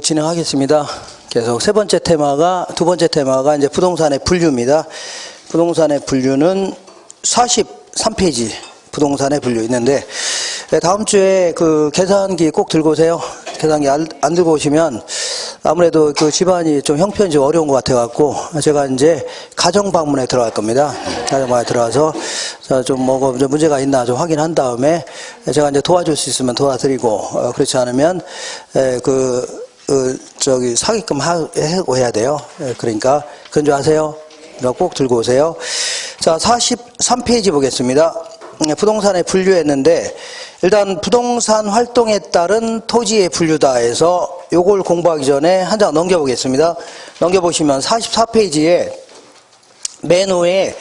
진행하겠습니다. 계속 두 번째 테마가 이제 부동산의 분류입니다. 부동산의 분류는 43페이지 부동산의 분류 있는데, 다음 주에 그 계산기 꼭 들고 오세요. 계산기 안 들고 오시면 아무래도 그 집안이 좀 형편이 좀 어려운 것 같아갖고 제가 이제 가정 방문에 들어갈 겁니다. 가정 방문에 들어가서 좀 문제가 있나 좀 확인한 다음에 제가 이제 도와줄 수 있으면 도와드리고, 그렇지 않으면 사기금 하고 해야 돼요. 그러니까 그건 줄 아세요? 꼭 들고 오세요. 자, 43페이지 보겠습니다. 부동산에 분류했는데, 일단 부동산 활동에 따른 토지의 분류다 해서 요걸 공부하기 전에 한 장 넘겨보겠습니다. 넘겨보시면 44페이지에 맨 위에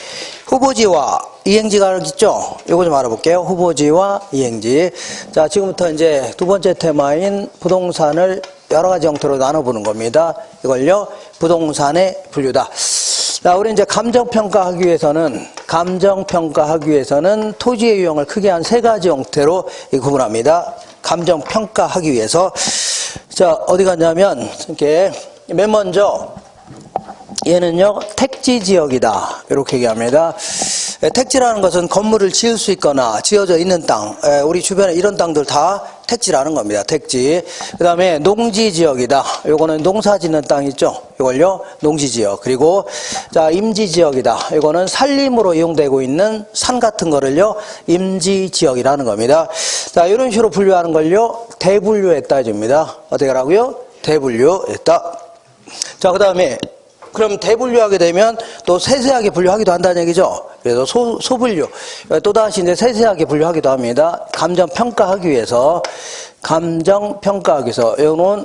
후보지와 이행지가 있죠? 요거 좀 알아볼게요. 후보지와 이행지. 자, 지금부터 이제 두 번째 테마인 부동산을 여러 가지 형태로 나눠보는 겁니다. 이걸요, 부동산의 분류다. 자, 우리 이제 감정평가하기 위해서는 토지의 유형을 크게 한 세 가지 형태로 구분합니다. 감정평가하기 위해서. 자, 어디 갔냐면, 이렇게, 맨 먼저, 얘는요, 택지지역이다. 이렇게 얘기합니다. 택지라는 것은 건물을 지을 수 있거나 지어져 있는 땅, 우리 주변에 이런 땅들 다 택지라는 겁니다. 택지. 그 다음에 농지지역이다. 요거는 농사 짓는 땅 있죠? 이걸요, 농지지역. 그리고, 자, 임지지역이다. 이거는 산림으로 이용되고 있는 산 같은 거를요, 임지지역이라는 겁니다. 자, 이런 식으로 분류하는 걸요, 대분류했다 해줍니다. 어떻게 하라고요? 대분류했다. 자, 그 다음에, 그럼 대분류하게 되면 또 세세하게 분류하기도 한다는 얘기죠. 그래서 소분류. 또다시 이제 세세하게 분류하기도 합니다. 감정평가하기 위해서. 요거는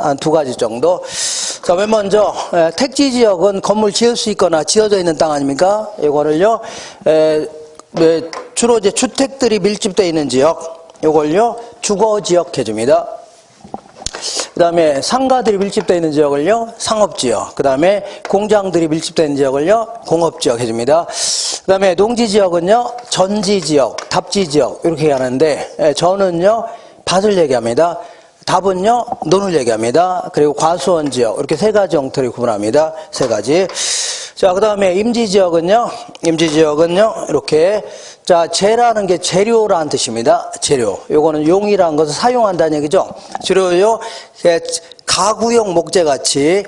한 두 가지 정도. 자, 맨 먼저, 택지지역은 건물 지을 수 있거나 지어져 있는 땅 아닙니까? 이거를요, 주로 이제 주택들이 밀집되어 있는 지역. 요걸요, 주거지역 해줍니다. 그 다음에 상가들이 밀집되어 있는 지역을요, 상업지역. 그 다음에 공장들이 밀집되어 있는 지역을요, 공업지역 해줍니다. 그 다음에 농지지역은요, 전지지역, 답지지역 이렇게 얘기하는데, 전은요, 밭을 얘기합니다. 답은요, 논을 얘기합니다. 그리고 과수원지역 이렇게 세 가지 형태를 구분합니다. 세 가지. 자, 그 다음에 임지지역은요, 이렇게, 자, 재라는 게 재료라는 뜻입니다. 재료. 요거는 용이라는 것을 사용한다는 얘기죠. 주로요, 가구용 목재같이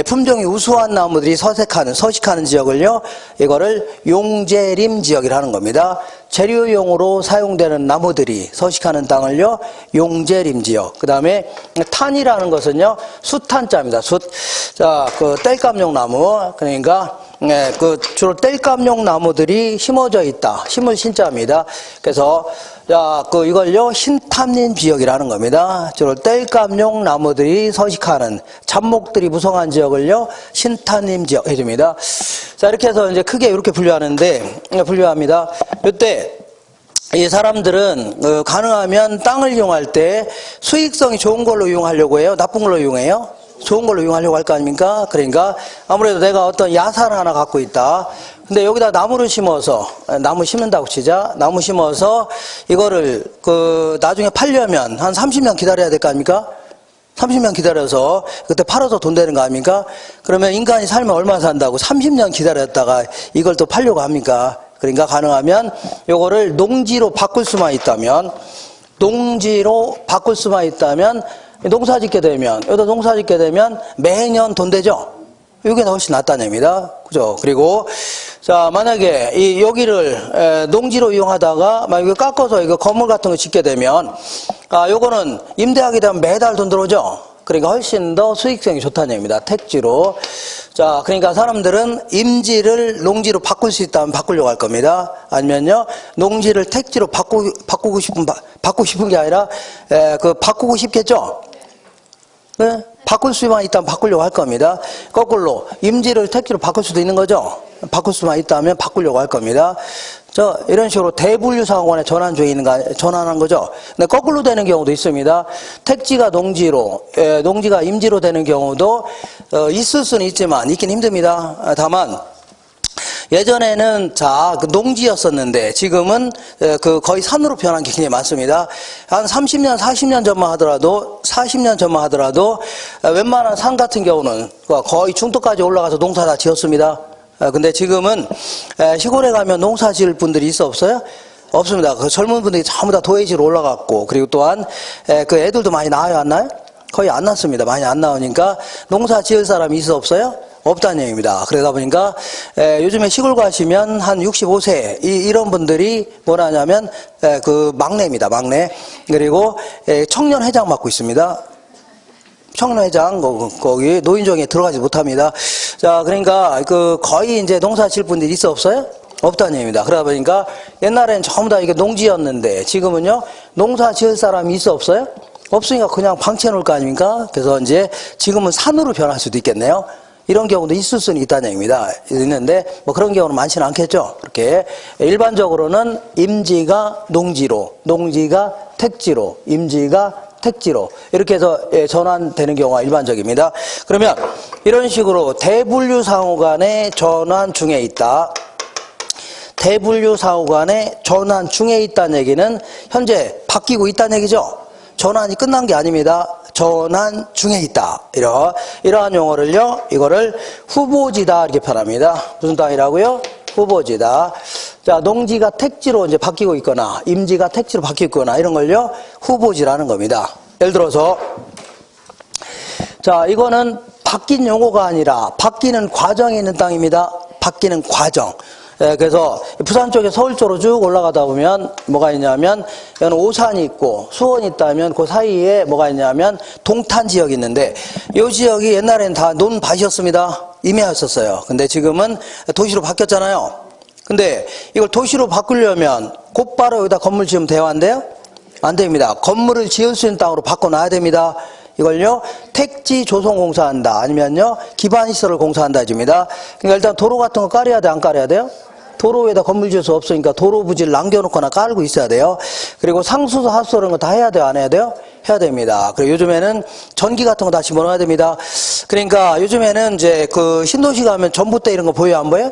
품종이 우수한 나무들이 서식하는 지역을요, 이거를 용재림 지역이라는 겁니다. 재료용으로 사용되는 나무들이 서식하는 땅을요, 용재림 지역. 그 다음에 탄이라는 것은요, 숫탄자입니다. 자, 그 땔감용 나무. 그러니까 주로 땔감용 나무들이 심어져 있다. 심을 신자입니다. 그래서 이걸요, 신탄림 지역이라는 겁니다. 주로 땔감용 나무들이 서식하는 잡목들이 무성한 지역을요, 신탄림 지역 해줍니다. 자, 이렇게 해서 이제 크게 이렇게 분류합니다. 이때 이 사람들은 가능하면 땅을 이용할 때 수익성이 좋은 걸로 이용하려고 해요? 나쁜 걸로 이용해요? 좋은 걸로 이용하려고 할 거 아닙니까? 그러니까 아무래도 내가 어떤 야산 하나 갖고 있다. 근데 여기다 나무를 심어서, 나무 심는다고 치자. 나무 심어서 이거를 나중에 팔려면 한 30년 기다려야 될 거 아닙니까? 30년 기다려서 그때 팔아서 돈 되는 거 아닙니까? 그러면 인간이 살면 얼마 산다고 30년 기다렸다가 이걸 또 팔려고 합니까? 그러니까 가능하면 요거를 농지로 바꿀 수만 있다면 농사 짓게 되면 매년 돈 되죠? 이게 훨씬 낫다는 얘기입니다. 그죠? 그리고, 자, 만약에 여기를 농지로 이용하다가 막 이거 깎아서 이거 건물 같은 거 짓게 되면, 요거는 임대하게 되면 매달 돈 들어오죠? 그러니까 훨씬 더 수익성이 좋다는 얘기입니다. 택지로. 자, 그러니까 사람들은 임지를 농지로 바꿀 수 있다면 바꾸려고 할 겁니다. 아니면요, 농지를 택지로 바꾸고 싶은 게 아니라, 바꾸고 싶겠죠? 네? 바꿀 수만 있다면 바꾸려고 할 겁니다. 거꾸로, 임지를 택지로 바꿀 수도 있는 거죠? 바꿀 수만 있다면 바꾸려고 할 겁니다. 이런 식으로 대분류상호간에 전환한 거죠. 근데 거꾸로 되는 경우도 있습니다. 택지가 농지가 임지로 되는 경우도 있을 수는 있지만, 있긴 힘듭니다. 다만, 예전에는 그 농지였었는데 지금은 거의 산으로 변한 게 굉장히 많습니다. 한 30년, 40년 전만 하더라도 웬만한 산 같은 경우는 거의 중도까지 올라가서 농사 다 지었습니다. 근데 지금은 시골에 가면 농사 지을 분들이 있어 없어요? 없습니다. 그 젊은 분들이 전부 다 도예지로 올라갔고, 그리고 또한 그 애들도 많이 낳아요, 안 나요? 거의 안 낳습니다. 많이 안 나오니까 농사 지을 사람이 있어 없어요? 없다는 얘기입니다. 그러다 보니까 요즘에 시골 가시면 한 65세 이런 분들이 뭐라 하냐면 그 막내입니다. 막내. 그리고 청년회장 맡고 있습니다. 청년회장 거기 노인정에 들어가지 못합니다. 자, 그러니까 거의 이제 농사 지을 분들이 있어 없어요? 없다는 얘기입니다. 그러다 보니까 옛날엔 전부 다 이게 농지였는데 지금은요 농사 지을 사람이 있어 없어요? 없으니까 그냥 방치해 놓을 거 아닙니까? 그래서 이제 지금은 산으로 변할 수도 있겠네요. 이런 경우도 있을 수는 있다는 얘기입니다. 있는데 뭐 그런 경우는 많지는 않겠죠. 이렇게 일반적으로는 임지가 농지로, 농지가 택지로, 임지가 택지로 이렇게 해서 전환되는 경우가 일반적입니다. 그러면 이런 식으로 대분류 상호 간의 전환 중에 있다. 대분류 상호 간의 전환 중에 있다는 얘기는 현재 바뀌고 있다는 얘기죠. 전환이 끝난 게 아닙니다. 전환 중에 있다. 이러한 용어를요, 이거를 후보지다 이렇게 표현합니다. 무슨 땅이라고요? 후보지다. 자, 농지가 택지로 이제 바뀌고 있거나 임지가 택지로 바뀌고 있거나 이런 걸요, 후보지라는 겁니다. 예를 들어서 자, 이거는 바뀐 용어가 아니라 바뀌는 과정에 있는 땅입니다. 바뀌는 과정. 그래서 부산 쪽에 서울 쪽으로 쭉 올라가다 보면 뭐가 있냐면 여기는 오산이 있고 수원이 있다면 그 사이에 뭐가 있냐면 동탄 지역이 있는데 이 지역이 옛날에는 다 논밭이었습니다. 임야였었어요. 근데 지금은 도시로 바뀌었잖아요. 근데 이걸 도시로 바꾸려면 곧바로 여기다 건물 지으면 돼요? 안 돼요? 안 됩니다. 건물을 지을 수 있는 땅으로 바꿔놔야 됩니다. 이걸요 택지 조성공사한다 아니면요 기반시설을 공사한다 해줍니다. 그러니까 일단 도로 같은 거 깔아야 돼, 안 깔아야 돼요? 도로 위에다 건물 지을 수 없으니까 도로 부지를 남겨놓거나 깔고 있어야 돼요. 그리고 상수도 하수도 이런 거 다 해야 돼요, 안 해야 돼요? 해야 됩니다. 그리고 요즘에는 전기 같은 거 다 집어넣어야 됩니다. 그러니까 요즘에는 이제 그 신도시 가면 전봇대 이런 거 보여요, 안 보여요?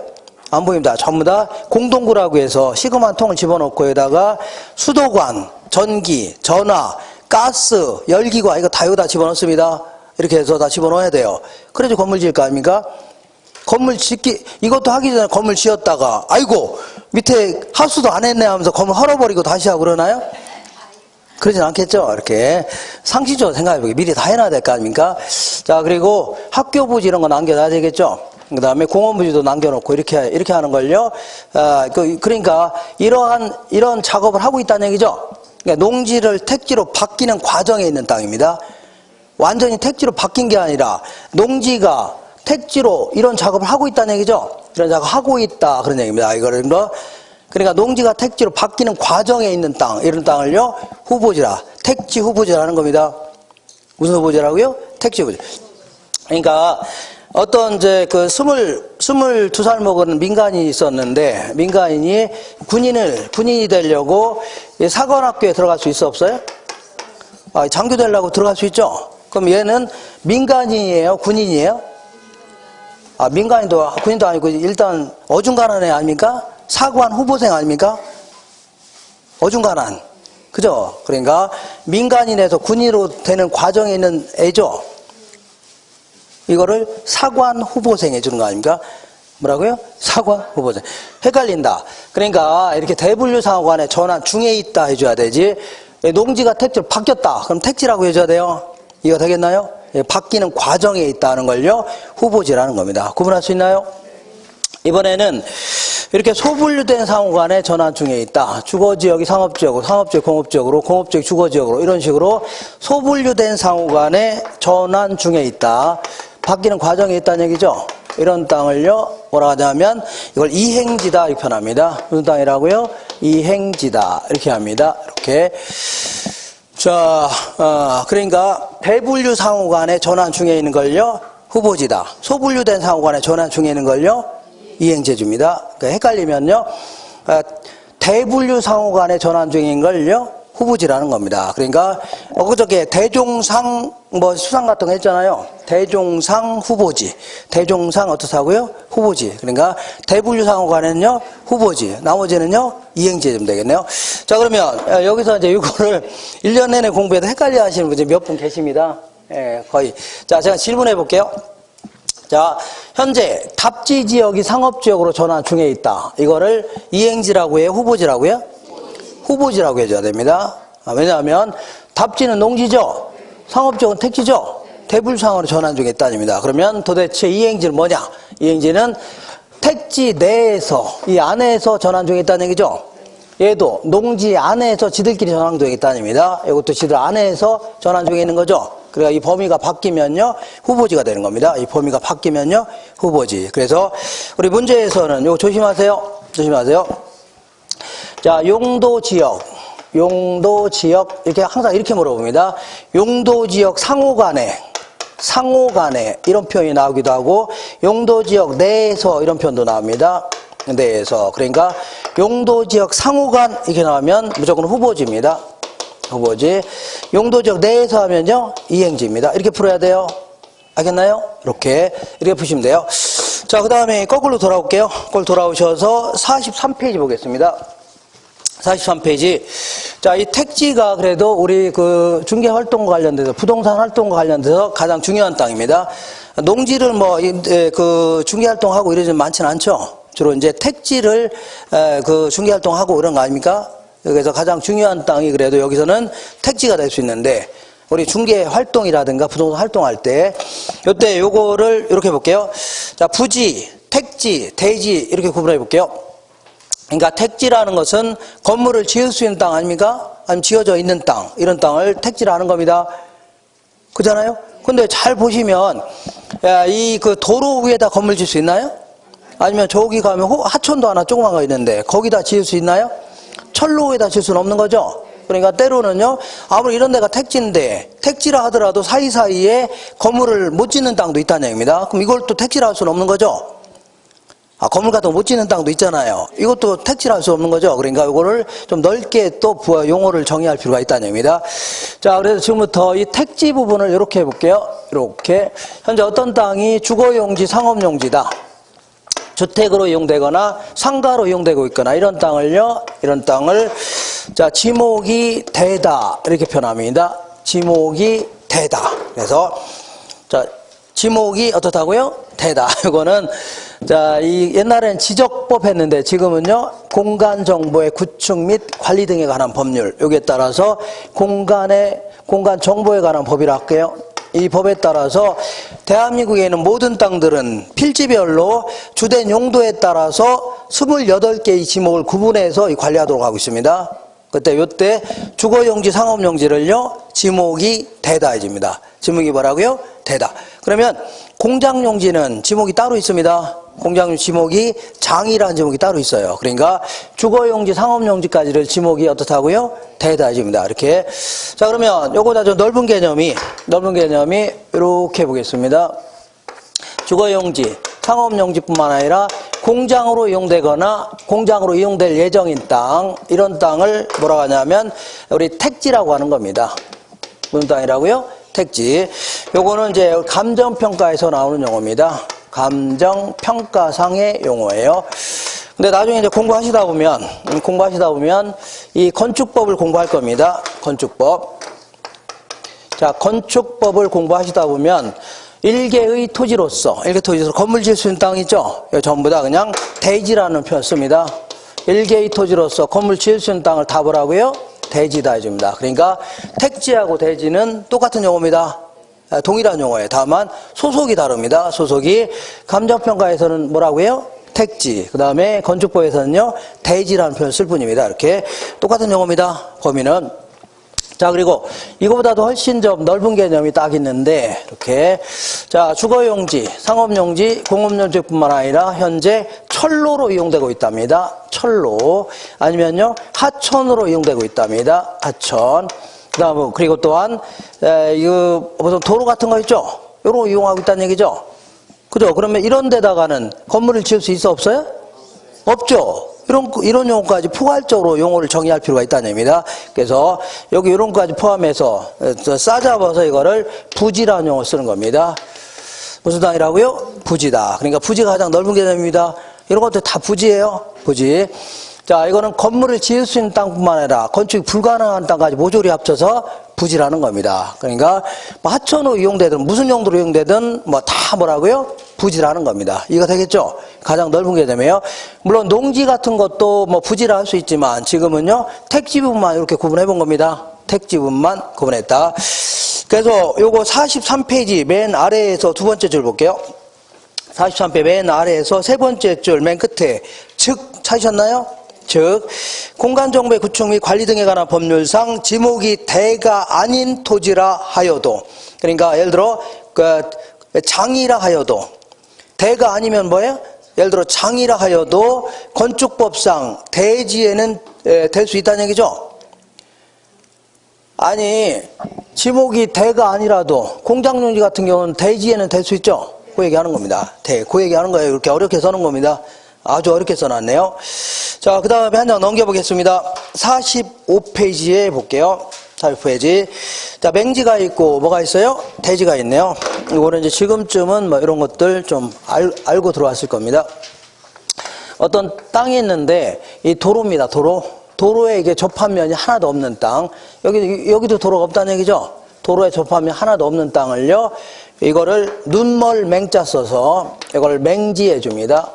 안 보입니다. 전부 다 공동구라고 해서 시그만 통을 집어넣고 여기다가 수도관, 전기, 전화, 가스, 열기관 이거 다 여기다 집어넣습니다. 이렇게 해서 다 집어넣어야 돼요. 그래야지 건물 지을 거 아닙니까? 건물 이것도 하기 전에 건물 지었다가 아이고 밑에 하수도 안 했네 하면서 건물 헐어버리고 다시 하고 그러나요? 그러진 않겠죠. 이렇게 상식적으로 생각해보게 미리 다 해놔야 될 거 아닙니까? 자, 그리고 학교 부지 이런 거 남겨놔야 되겠죠. 그 다음에 공원 부지도 남겨놓고 이렇게 하는 걸요. 그러니까 이런 작업을 하고 있다는 얘기죠. 그러니까 농지를 택지로 바뀌는 과정에 있는 땅입니다. 완전히 택지로 바뀐 게 아니라 농지가 택지로 이런 작업을 하고 있다는 얘기죠. 이런 작업을 하고 있다 그런 얘기입니다. 그러니까 농지가 택지로 바뀌는 과정에 있는 땅, 이런 땅을요 후보지라, 택지 후보지라는 겁니다. 무슨 후보지라고요? 택지 후보지. 그러니까 어떤 이제 그 22살 먹은 민간인이 있었는데 민간인이 군인이 되려고 사관학교에 들어갈 수 있어 없어요? 장교 되려고 들어갈 수 있죠. 그럼 얘는 민간인이에요, 군인이에요? 민간인도 군인도 아니고 일단 어중간한 애 아닙니까? 사관 후보생 아닙니까? 어중간한. 그죠? 그러니까 민간인에서 군인으로 되는 과정에 있는 애죠. 이거를 사관 후보생 해주는 거 아닙니까? 뭐라고요? 사관 후보생. 헷갈린다. 그러니까 이렇게 대분류 상호간에 전환 중에 있다 해줘야 되지. 농지가 택지로 바뀌었다. 그럼 택지라고 해줘야 돼요. 이거 되겠나요? 바뀌는 과정에 있다는 걸요 후보지라는 겁니다. 구분할 수 있나요? 이번에는 이렇게 소분류된 상호간에 전환 중에 있다. 주거지역이 상업지역으로, 상업지역이 공업지역으로, 공업지역이 주거지역으로 이런 식으로 소분류된 상호간에 전환 중에 있다. 바뀌는 과정에 있다는 얘기죠. 이런 땅을요 뭐라 하냐면 이걸 이행지다 이렇게 표현합니다. 무슨 땅이라고요? 이행지다 이렇게 합니다. 이렇게. 자, 그러니까 대분류 상호간에 전환 중에 있는 걸요 후보지다. 소분류된 상호간에 전환 중에 있는 걸요 이행제주입니다. 그러니까 헷갈리면요 대분류 상호간에 전환 중인 걸요 후보지라는 겁니다. 그러니까 그저께 대종상 뭐 수상 같은 거 했잖아요. 대종상 후보지. 대종상 어떻다고요? 후보지. 그러니까 대분류상호간은요 후보지. 나머지는요 이행지 좀 되겠네요. 자, 그러면 여기서 이제 이거를 1년 내내 공부해도 헷갈려 하시는 분이 몇 분 계십니다. 예, 거의. 자, 제가 질문해 볼게요. 자, 현재 답지 지역이 상업지역으로 전환 중에 있다. 이거를 이행지라고 해요? 후보지라고요? 후보지라고 해줘야 됩니다. 왜냐하면 답지는 농지죠? 상업지역은 택지죠? 대분류상으로 전환 중에 있다입니다. 그러면 도대체 이행지는 뭐냐? 이행지는 택지 내에서, 이 안에서 전환 중에 있다는 얘기죠? 얘도 농지 안에서 지들끼리 전환 중에 있다는 얘기입니다. 이것도 지들 안에서 전환 중에 있는 거죠? 그러니까 이 범위가 바뀌면요 후보지가 되는 겁니다. 이 범위가 바뀌면요 후보지. 그래서 우리 문제에서는 이거 조심하세요. 조심하세요. 자, 용도지역 이렇게 항상 이렇게 물어봅니다. 용도지역 상호간에 이런 표현이 나오기도 하고 용도지역 내에서 이런 표현도 나옵니다. 내에서. 그러니까 용도지역 상호간 이렇게 나오면 무조건 후보지입니다. 후보지. 용도지역 내에서 하면요 이행지입니다. 이렇게 풀어야 돼요. 알겠나요? 이렇게 푸시면 돼요. 자, 그 다음에 거꾸로 돌아올게요. 거꾸로 돌아오셔서 43페이지 보겠습니다. 43페이지. 자, 이 택지가 그래도 우리 그 중개 활동과 관련돼서 부동산 활동과 관련돼서 가장 중요한 땅입니다. 농지를 뭐 그 중개 활동하고 이러지 많지는 않죠. 주로 이제 택지를 그 중개 활동하고 그런 거 아닙니까? 그래서 가장 중요한 땅이 그래도 여기서는 택지가 될 수 있는데 우리 중개 활동이라든가 부동산 활동할 때 이때 요거를 이렇게 볼게요. 자, 부지, 택지, 대지 이렇게 구분해 볼게요. 그러니까 택지라는 것은 건물을 지을 수 있는 땅 아닙니까? 아니면 지어져 있는 땅, 이런 땅을 택지라는 겁니다. 그잖아요? 근데 잘 보시면 이 그 도로 위에다 건물 지을 수 있나요? 아니면 저기 가면 하천도 하나 조그만 거 있는데 거기다 지을 수 있나요? 철로 위에다 지을 수는 없는 거죠. 그러니까 때로는요 아무리 이런 데가 택지인데 택지라 하더라도 사이사이에 건물을 못 짓는 땅도 있다는 얘기입니다. 그럼 이걸 또 택지라 할 수는 없는 거죠. 건물 같은 거 못 짓는 땅도 있잖아요. 이것도 택지라 할 수 없는 거죠. 그러니까 이거를 좀 넓게 또 용어를 정의할 필요가 있다는 얘기입니다. 자, 그래서 지금부터 이 택지 부분을 이렇게 해볼게요. 이렇게. 현재 어떤 땅이 주거용지, 상업용지다. 주택으로 이용되거나 상가로 이용되고 있거나 이런 땅을요, 이런 땅을 자, 지목이 되다 이렇게 표현합니다. 지목이 되다. 그래서 자, 지목이 어떻다고요? 되다. 이거는 자, 이 옛날에는 지적법 했는데 지금은요 공간 정보의 구축 및 관리 등에 관한 법률, 여기에 따라서 공간 정보에 관한 법이라 할게요. 이 법에 따라서 대한민국에 있는 모든 땅들은 필지별로 주된 용도에 따라서 28개의 지목을 구분해서 관리하도록 하고 있습니다. 요때 주거용지, 상업용지를요 지목이 되다 해줍니다. 지목이 뭐라고요? 되다. 그러면 공장용지는 지목이 따로 있습니다. 공장용 지목이 장이라는 지목이 따로 있어요. 그러니까 주거용지, 상업용지까지를 지목이 어떻다고요? 되다 해줍니다. 이렇게. 자, 그러면 요거보다 좀 넓은 개념이 이렇게 보겠습니다. 주거용지, 상업용지뿐만 아니라 공장으로 이용되거나 공장으로 이용될 예정인 땅, 이런 땅을 뭐라고 하냐면 우리 택지라고 하는 겁니다. 무슨 땅이라고요? 택지. 요거는 이제 감정평가에서 나오는 용어입니다. 감정평가상의 용어예요. 근데 나중에 이제 공부하시다 보면 이 건축법을 공부할 겁니다. 건축법. 자, 건축법을 공부하시다 보면 일개의 토지로서 건물 지을 수 있는 땅 있죠? 전부 다 그냥 대지라는 표현 씁니다. 일개의 토지로서 건물 지을 수 있는 땅을 다 뭐라고요? 대지다 해줍니다. 그러니까 택지하고 대지는 똑같은 용어입니다. 동일한 용어예요. 다만 소속이 다릅니다. 소속이 감정평가에서는 뭐라고요? 택지. 그 다음에 건축법에서는요 대지라는 표현을 쓸 뿐입니다. 이렇게 똑같은 용어입니다. 범위는. 자, 그리고 이거보다도 훨씬 좀 넓은 개념이 딱 있는데 이렇게 자, 주거용지, 상업용지, 공업용지뿐만 아니라 현재 철로로 이용되고 있답니다. 철로. 아니면요 하천으로 이용되고 있답니다. 하천. 그다음 그리고 또한 이거 무슨 도로 같은 거 있죠? 요로 이용하고 있다는 얘기죠. 그죠? 그러면 이런 데다가는 건물을 지을 수 있어 없어요? 없죠. 이런 용어까지 포괄적으로 용어를 정의할 필요가 있다는 얘기입니다. 그래서 여기 이런 것까지 포함해서 싸잡아서 이거를 부지라는 용어를 쓰는 겁니다. 무슨 땅이라고요? 부지다. 그러니까 부지가 가장 넓은 개념입니다. 이런 것들 다 부지예요. 부지. 자, 이거는 건물을 지을 수 있는 땅뿐만 아니라 건축이 불가능한 땅까지 모조리 합쳐서 부지라는 겁니다. 그러니까 뭐 하천으로 이용되든 무슨 용도로 이용되든 뭐 다 뭐라고요? 부지라는 겁니다. 이거 되겠죠? 가장 넓은 개념이에요. 물론 농지 같은 것도 뭐 부지라 할 수 있지만 지금은요 택지분만 이렇게 구분해 본 겁니다. 택지분만 구분했다. 그래서 요거 43페이지 맨 아래에서 두 번째 줄 볼게요. 43페이지 맨 아래에서 세 번째 줄 맨 끝에 즉 찾으셨나요? 즉 공간정보의 구축 및 관리 등에 관한 법률상 지목이 대가 아닌 토지라 하여도, 그러니까 예를 들어 그 장이라 하여도, 대가 아니면 뭐예요? 예를 들어 장이라 하여도 건축법상 대지에는 될 수 있다는 얘기죠. 아니 지목이 대가 아니라도 공장용지 같은 경우는 대지에는 될 수 있죠. 그 얘기하는 겁니다. 그 얘기하는 거예요. 이렇게 어렵게 써놓은 겁니다. 아주 어렵게 써놨네요. 자, 그 다음에 한 장 넘겨보겠습니다. 45페이지에 볼게요. 45페이지. 자, 맹지가 있고 뭐가 있어요? 대지가 있네요. 이거는 이제 지금쯤은 뭐 이런 것들 좀 알고 들어왔을 겁니다. 어떤 땅이 있는데 이 도로입니다. 도로에 이게 접합면이 하나도 없는 땅. 여기도 도로가 없다는 얘기죠. 도로에 접합면 하나도 없는 땅을요, 이거를 눈멀 맹자 써서 이걸 맹지해 줍니다.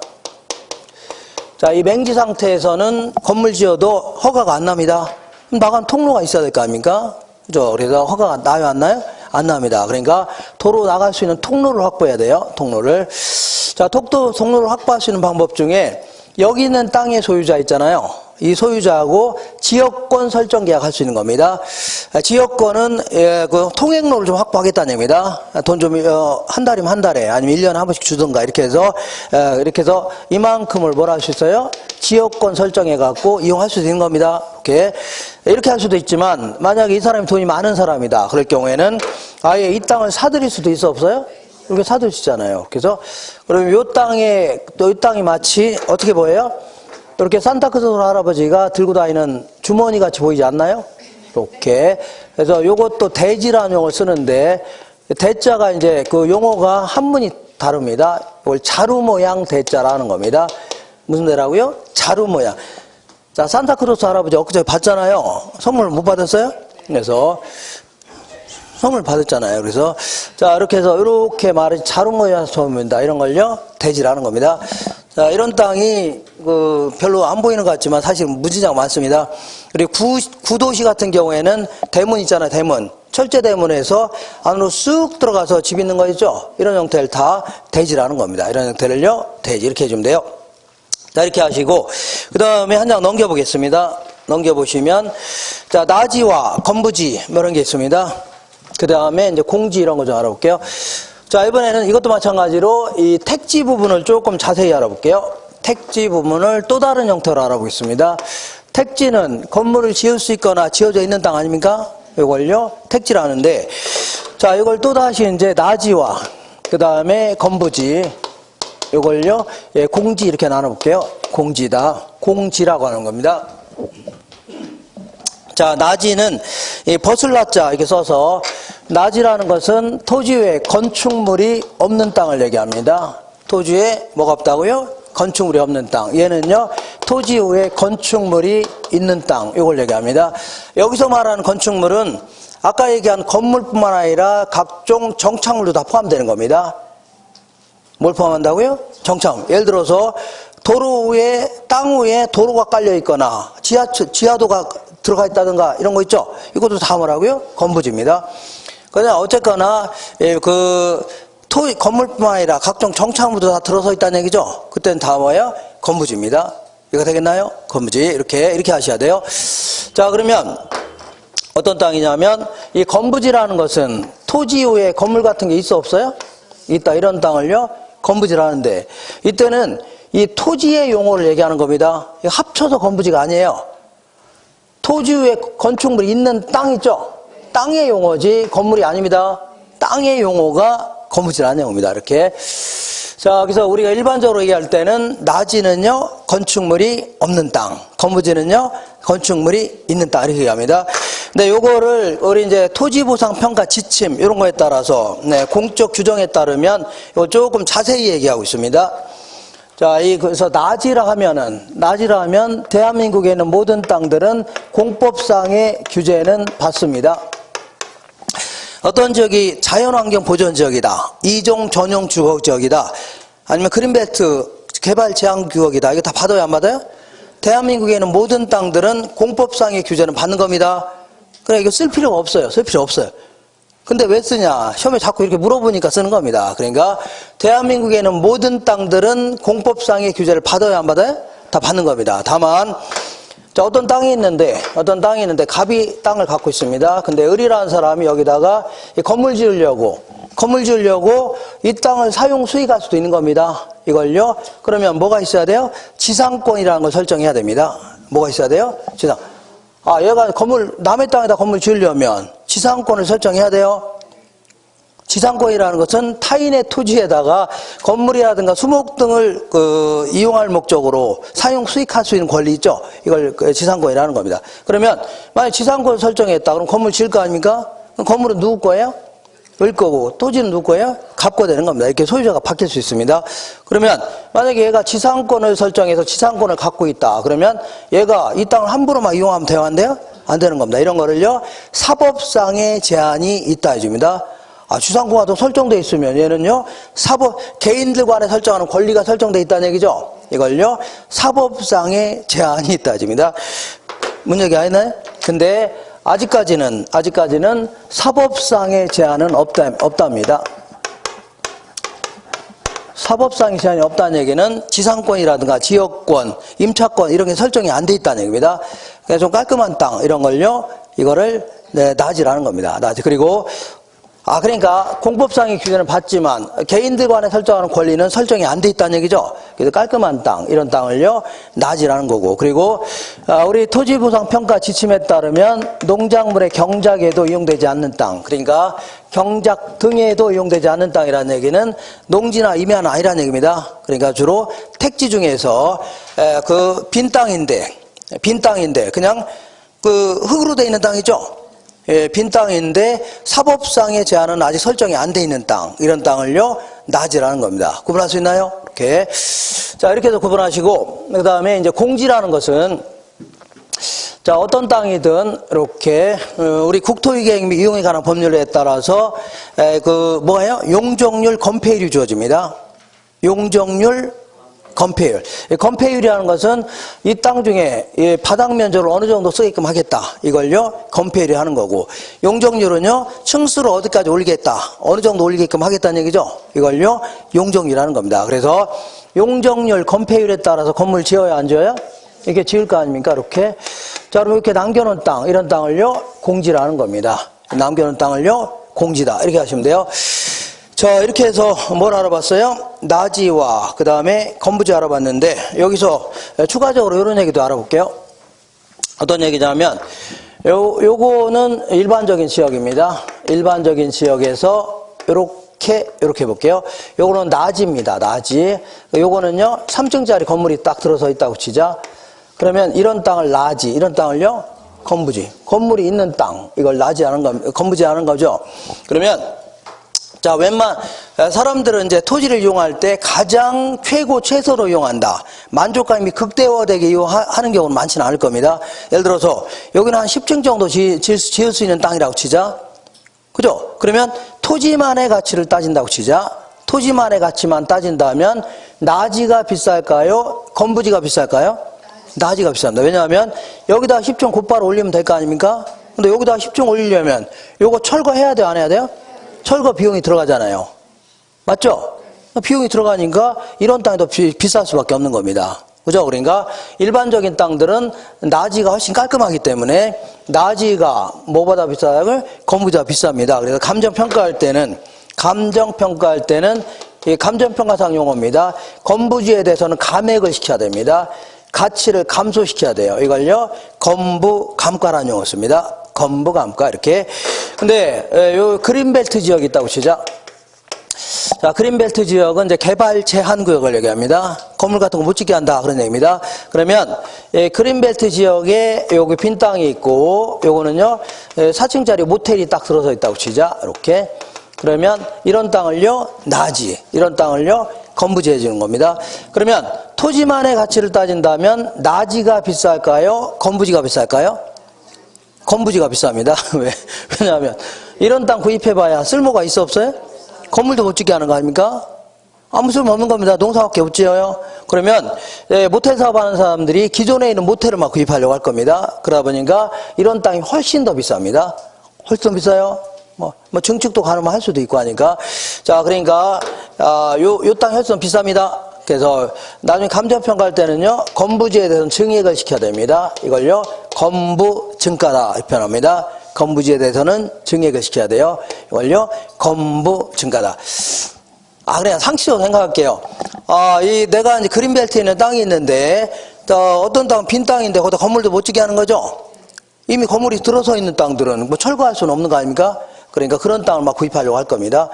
자, 이 맹지 상태에서는 건물 지어도 허가가 안 납니다. 나간 통로가 있어야 될 거 아닙니까? 그죠? 그래서 허가가 나요, 안 나요? 안 납니다. 그러니까 도로 나갈 수 있는 통로를 확보해야 돼요. 통로를. 자, 통로를 확보할 수 있는 방법 중에 여기 있는 땅의 소유자 있잖아요. 이 소유자하고 지역권 설정 계약할 수 있는 겁니다. 지역권은 그 통행로를 좀 확보하겠다는 얘기입니다. 돈 좀 한 달이면 한 달에 아니면 1년에 한 번씩 주든가 이렇게 해서 이만큼을 뭘 할 수 있어요? 지역권 설정해 갖고 이용할 수 있는 겁니다. 이렇게 할 수도 있지만 만약에 이 사람이 돈이 많은 사람이다. 그럴 경우에는 아예 이 땅을 사들일 수도 있어 없어요? 이렇게 사들 수 있잖아요. 그래서 그러면 이 땅이 마치 어떻게 보여요? 이렇게 산타크로스 할아버지가 들고 다니는 주머니 같이 보이지 않나요? 이렇게. 그래서 요것도 대지라는 용어를 쓰는데, 대자가 이제 그 용어가 한문이 다릅니다. 이걸 자루 모양 대자라는 겁니다. 무슨 대라고요? 자루 모양. 자, 산타크로스 할아버지 엊그제 봤잖아요. 선물 못 받았어요? 그래서 선물 받았잖아요. 그래서 자, 이렇게 해서 이렇게 말이 자루 모양 처음입니다. 이런 걸요 대지라는 겁니다. 자, 이런 땅이 별로 안 보이는 것 같지만 사실 무지장 많습니다. 그리고 구도시 같은 경우에는 대문 있잖아요. 대문. 철제 대문에서 안으로 쑥 들어가서 집 있는 거 있죠. 이런 형태를 다 대지라는 겁니다. 이런 형태를요 대지 이렇게 해주면 돼요. 자, 이렇게 하시고 그 다음에 한 장 넘겨보겠습니다. 넘겨보시면 자, 나지와 건부지 뭐 이런 게 있습니다. 그 다음에 이제 공지 이런 거 좀 알아볼게요. 자, 이번에는 이것도 마찬가지로 이 택지 부분을 조금 자세히 알아볼게요. 택지 부분을 또 다른 형태로 알아보겠습니다. 택지는 건물을 지을 수 있거나 지어져 있는 땅 아닙니까? 이걸요 택지라는데, 자, 이걸 또 다시 이제 나지와 그 다음에 건부지 이걸요 공지 이렇게 나눠볼게요. 공지다. 공지라고 하는 겁니다. 자, 나지는 이 버슬라자 이렇게 써서, 나지라는 것은 토지 위에 건축물이 없는 땅을 얘기합니다. 토지 위에 뭐가 없다고요? 건축물이 없는 땅. 얘는요 토지 위에 건축물이 있는 땅, 이걸 얘기합니다. 여기서 말하는 건축물은 아까 얘기한 건물뿐만 아니라 각종 정착물도 다 포함되는 겁니다. 뭘 포함한다고요? 정착물. 예를 들어서 도로 위에, 땅 위에 도로가 깔려 있거나 지하도가 들어가 있다든가 이런 거 있죠. 이것도 다 뭐라고요? 건부지입니다. 그냥 어쨌거나 건물뿐만 아니라 각종 정착물도 다 들어서 있다는 얘기죠. 그때는 다 뭐예요? 건부지입니다. 이거 되겠나요? 건부지. 이렇게 하셔야 돼요. 자, 그러면 어떤 땅이냐면 이 건부지라는 것은 토지 위에 건물 같은 게 있어 없어요? 있다. 이런 땅을요 건부지라는데, 이때는 이 토지의 용어를 얘기하는 겁니다. 합쳐서 건부지가 아니에요. 토지 위에 건축물이 있는 땅 있죠? 땅의 용어지 건물이 아닙니다. 땅의 용어가 건부지라는 용어입니다. 이렇게. 자, 그래서 우리가 일반적으로 얘기할 때는 나지는요, 건축물이 없는 땅, 건부지는요, 건축물이 있는 땅, 이렇게 얘기합니다. 근데 요거를 우리 이제 토지보상평가 지침, 이런 거에 따라서, 네, 공적 규정에 따르면 이거 조금 자세히 얘기하고 있습니다. 자, 그래서 나지라 하면 대한민국에 있는 모든 땅들은 공법상의 규제는 받습니다. 어떤 지역이 자연환경 보전 지역이다, 이종 전용 주거 지역이다, 아니면 그린벨트 개발 제한 구역이다, 이거 다 받아요, 안 받아요? 대한민국에 있는 모든 땅들은 공법상의 규제는 받는 겁니다. 그래, 이거 쓸 필요가 없어요. 쓸 필요 없어요. 근데 왜 쓰냐? 시험에 자꾸 이렇게 물어보니까 쓰는 겁니다. 그러니까 대한민국에 있는 모든 땅들은 공법상의 규제를 받아요, 안 받아요? 다 받는 겁니다. 다만 자, 어떤 땅이 있는데 갑이 땅을 갖고 있습니다. 근데 을이라는 사람이 여기다가 건물 지으려고 이 땅을 사용 수익할 수도 있는 겁니다. 이걸요. 그러면 뭐가 있어야 돼요? 지상권이라는 걸 설정해야 됩니다. 뭐가 있어야 돼요? 지상. 아, 얘가 남의 땅에다 건물 지으려면 지상권을 설정해야 돼요. 지상권이라는 것은 타인의 토지에다가 건물이라든가 수목 등을 이용할 목적으로 사용 수익할 수 있는 권리 있죠. 이걸 지상권이라는 겁니다. 그러면 만약 지상권 설정했다, 그럼 건물 지을 거 아닙니까? 그럼 건물은 누구 거예요? 을 거고, 토지는 누구 거예요? 갑 거 되는 겁니다. 이렇게 소유자가 바뀔 수 있습니다. 그러면 만약에 얘가 지상권을 설정해서 지상권을 갖고 있다, 그러면 얘가 이 땅을 함부로만 이용하면 돼요, 안 돼요? 안 되는 겁니다. 이런 거를요, 사법상의 제한이 있다 해줍니다. 아, 지상권가 또 설정돼 있으면 얘는요, 개인들 간에 설정하는 권리가 설정돼 있다는 얘기죠. 이걸요, 사법상의 제한이 있다 해줍니다. 문제가 아니나요? 근데 아직까지는 사법상의 제한은 없답니다. 사법상의 제한이 없다는 얘기는 지상권이라든가 지역권, 임차권 이런 게 설정이 안 돼 있다는 얘기입니다. 그래서 좀 깔끔한 땅 이런 걸요, 이거를 나지라는 겁니다. 나지. 그리고 그러니까 공법상의 규제는 받지만 개인들 간에 설정하는 권리는 설정이 안 돼 있다는 얘기죠. 그래서 깔끔한 땅, 이런 땅을요, 나지라는 거고. 그리고 우리 토지보상평가 지침에 따르면 농작물의 경작에도 이용되지 않는 땅, 그러니까 경작 등에도 이용되지 않는 땅이라는 얘기는 농지나 임야는 아니라는 얘기입니다. 그러니까 주로 택지 중에서 빈 땅인데 그냥 흙으로 돼 있는 땅이죠. 예, 빈 땅인데 사법상의 제한은 아직 설정이 안 돼 있는 땅, 이런 땅을요, 나지라는 겁니다. 구분할 수 있나요? 이렇게. 자, 이렇게 해서 구분하시고, 그 다음에 이제 공지라는 것은, 자, 어떤 땅이든 이렇게, 우리 국토위계획 및 이용에 관한 법률에 따라서, 뭐예요? 용적률 건폐율이 주어집니다. 용적률 건폐율. 건폐율이라는 것은 이 땅 중에 바닥 면적을 어느 정도 쓰게끔 하겠다, 이걸요, 건폐율이 하는 거고, 용적률은요, 층수를 어디까지 올리겠다, 어느 정도 올리게끔 하겠다는 얘기죠. 이걸요, 용적률이라는 겁니다. 그래서 용적률 건폐율에 따라서 건물 지어야 안 지어요? 이렇게 지을 거 아닙니까? 이렇게. 자, 그럼 이렇게 남겨놓은 땅, 이런 땅을요, 공지라는 겁니다. 남겨놓은 땅을요, 공지다, 이렇게 하시면 돼요. 자, 이렇게 해서 뭘 알아봤어요? 나지와 그 다음에 건부지 알아봤는데, 여기서 추가적으로 이런 얘기도 알아볼게요. 어떤 얘기냐면, 요거는 일반적인 지역입니다. 일반적인 지역에서 이렇게 볼게요. 요거는 나지입니다. 나지. 요거는요, 3층짜리 건물이 딱 들어서 있다고 치자. 그러면 이런 땅을 나지, 이런 땅을요, 건부지. 건물이 있는 땅, 이걸 나지하는 거, 건부지하는 거죠. 그러면 자, 사람들은 이제 토지를 이용할 때 가장 최소로 이용한다, 만족감이 극대화되게 이용하는 경우는 많지는 않을 겁니다. 예를 들어서 여기는 한 10층 정도 지을 수 있는 땅이라고 치자. 그죠? 그러면 토지만의 가치를 따진다고 치자. 토지만의 가치만 따진다면 나지가 비쌀까요? 건부지가 비쌀까요? 나지가 비쌉니다. 왜냐하면 여기다 10층 곧바로 올리면 될 거 아닙니까? 근데 여기다 10층 올리려면 요거 철거해야 돼요, 안 해야 돼요? 철거 비용이 들어가잖아요. 맞죠? 비용이 들어가니까 이런 땅이 더 비쌀 수밖에 없는 겁니다. 그죠? 그러니까 일반적인 땅들은 나지가 훨씬 깔끔하기 때문에 나지가 뭐보다 비싸요? 건부지가 비쌉니다. 그래서 감정평가할 때는 이 감정평가상 용어입니다. 건부지에 대해서는 감액을 시켜야 됩니다. 가치를 감소시켜야 돼요. 이걸요, 건부감가라는 용어 씁니다. 건부감가, 이렇게. 근데 요 그린벨트 지역이 있다고 치자. 자, 그린벨트 지역은 이제 개발 제한 구역을 얘기합니다. 건물 같은 거 못 짓게 한다 그런 얘기입니다. 그러면 그린벨트 지역에 여기 빈 땅이 있고 요거는요 4층짜리 모텔이 딱 들어서 있다고 치자. 이렇게. 그러면 이런 땅을요 나지, 이런 땅을요 건부지해 주는 겁니다. 그러면 토지만의 가치를 따진다면 나지가 비쌀까요? 건부지가 비쌀까요? 건부지가 비쌉니다. 왜? 왜냐하면 이런 땅 구입해봐야 쓸모가 있어 없어요? 건물도 못 짓게 하는 거 아닙니까? 아무 쓸모 없는 겁니다. 농사밖에 못 지어요. 그러면 모텔 사업하는 사람들이 기존에 있는 모텔을 막 구입하려고 할 겁니다. 그러다 보니까 이런 땅이 훨씬 더 비쌉니다. 훨씬 더 비싸요. 뭐 증축도 가능할 수도 있고 하니까. 자, 그러니까 요 땅이 훨씬 더 비쌉니다. 그래서 나중에 감정평가할 때는요 건부지에 대해서는 증액을 시켜야 됩니다. 이걸요 건부 증가다 이렇게 표현합니다. 건부지에 대해서는 증액을 시켜야 돼요. 이걸요 건부 증가다. 그냥 상식적으로 생각할게요. 내가 이제 그린벨트에 있는 땅이 있는데 어떤 땅은 빈 땅인데 거기다 건물도 못 짓게 하는 거죠. 이미 건물이 들어서 있는 땅들은 뭐 철거할 수는 없는 거 아닙니까? 그러니까 그런 땅을 막 구입하려고 할 겁니다.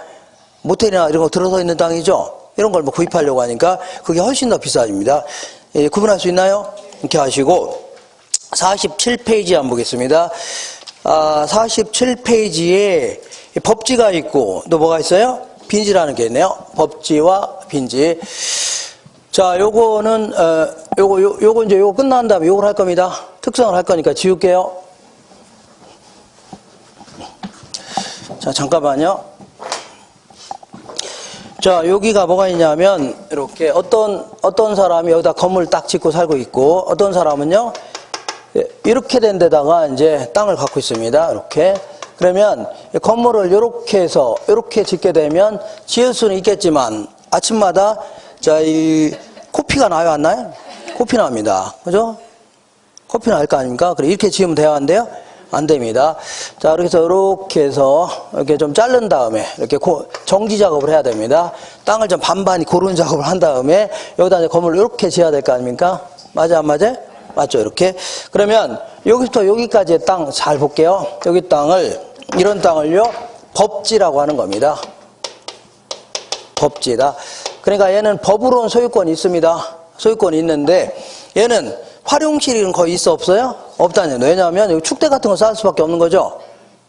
모텔이나 이런 거 들어서 있는 땅이죠. 이런 걸 뭐 구입하려고 하니까 그게 훨씬 더 비싸집니다. 구분할 수 있나요? 이렇게 하시고 47페이지 한번 보겠습니다. 47페이지에 법지가 있고 또 뭐가 있어요? 빈지라는 게 있네요. 법지와 빈지. 자, 요거는 요거 이제 요거 끝난 다음에 요걸 할 겁니다. 특성을 할 거니까 지울게요. 자, 잠깐만요. 자, 여기가 뭐가 있냐면 이렇게 어떤 사람이 여기다 건물 딱 짓고 살고 있고 어떤 사람은요 이렇게 된 데다가 이제 땅을 갖고 있습니다. 이렇게. 그러면 건물을 이렇게 해서 이렇게 짓게 되면 지을 수는 있겠지만 아침마다 이 코피가 나요, 안 나요? 코피 납니다. 그죠? 코피 날 거 아닙니까? 그래 이렇게 지으면 돼야 한대요? 안 됩니다. 자, 그래서 이렇게 해서 이렇게 좀 자른 다음에 이렇게 정지 작업을 해야 됩니다. 땅을 좀 반반히 고르는 작업을 한 다음에 여기다 이제 건물을 이렇게 지어야 될 거 아닙니까? 맞아, 안 맞아? 맞죠, 이렇게. 그러면 여기부터 여기까지의 땅 잘 볼게요. 여기 땅을, 이런 땅을요, 법지라고 하는 겁니다. 법지다. 그러니까 얘는 법으로는 소유권이 있습니다. 소유권이 있는데 얘는 활용실은 거의 있어 없어요? 없다는 거예요. 왜냐하면 여기 축대 같은 거 쌓을 수밖에 없는 거죠.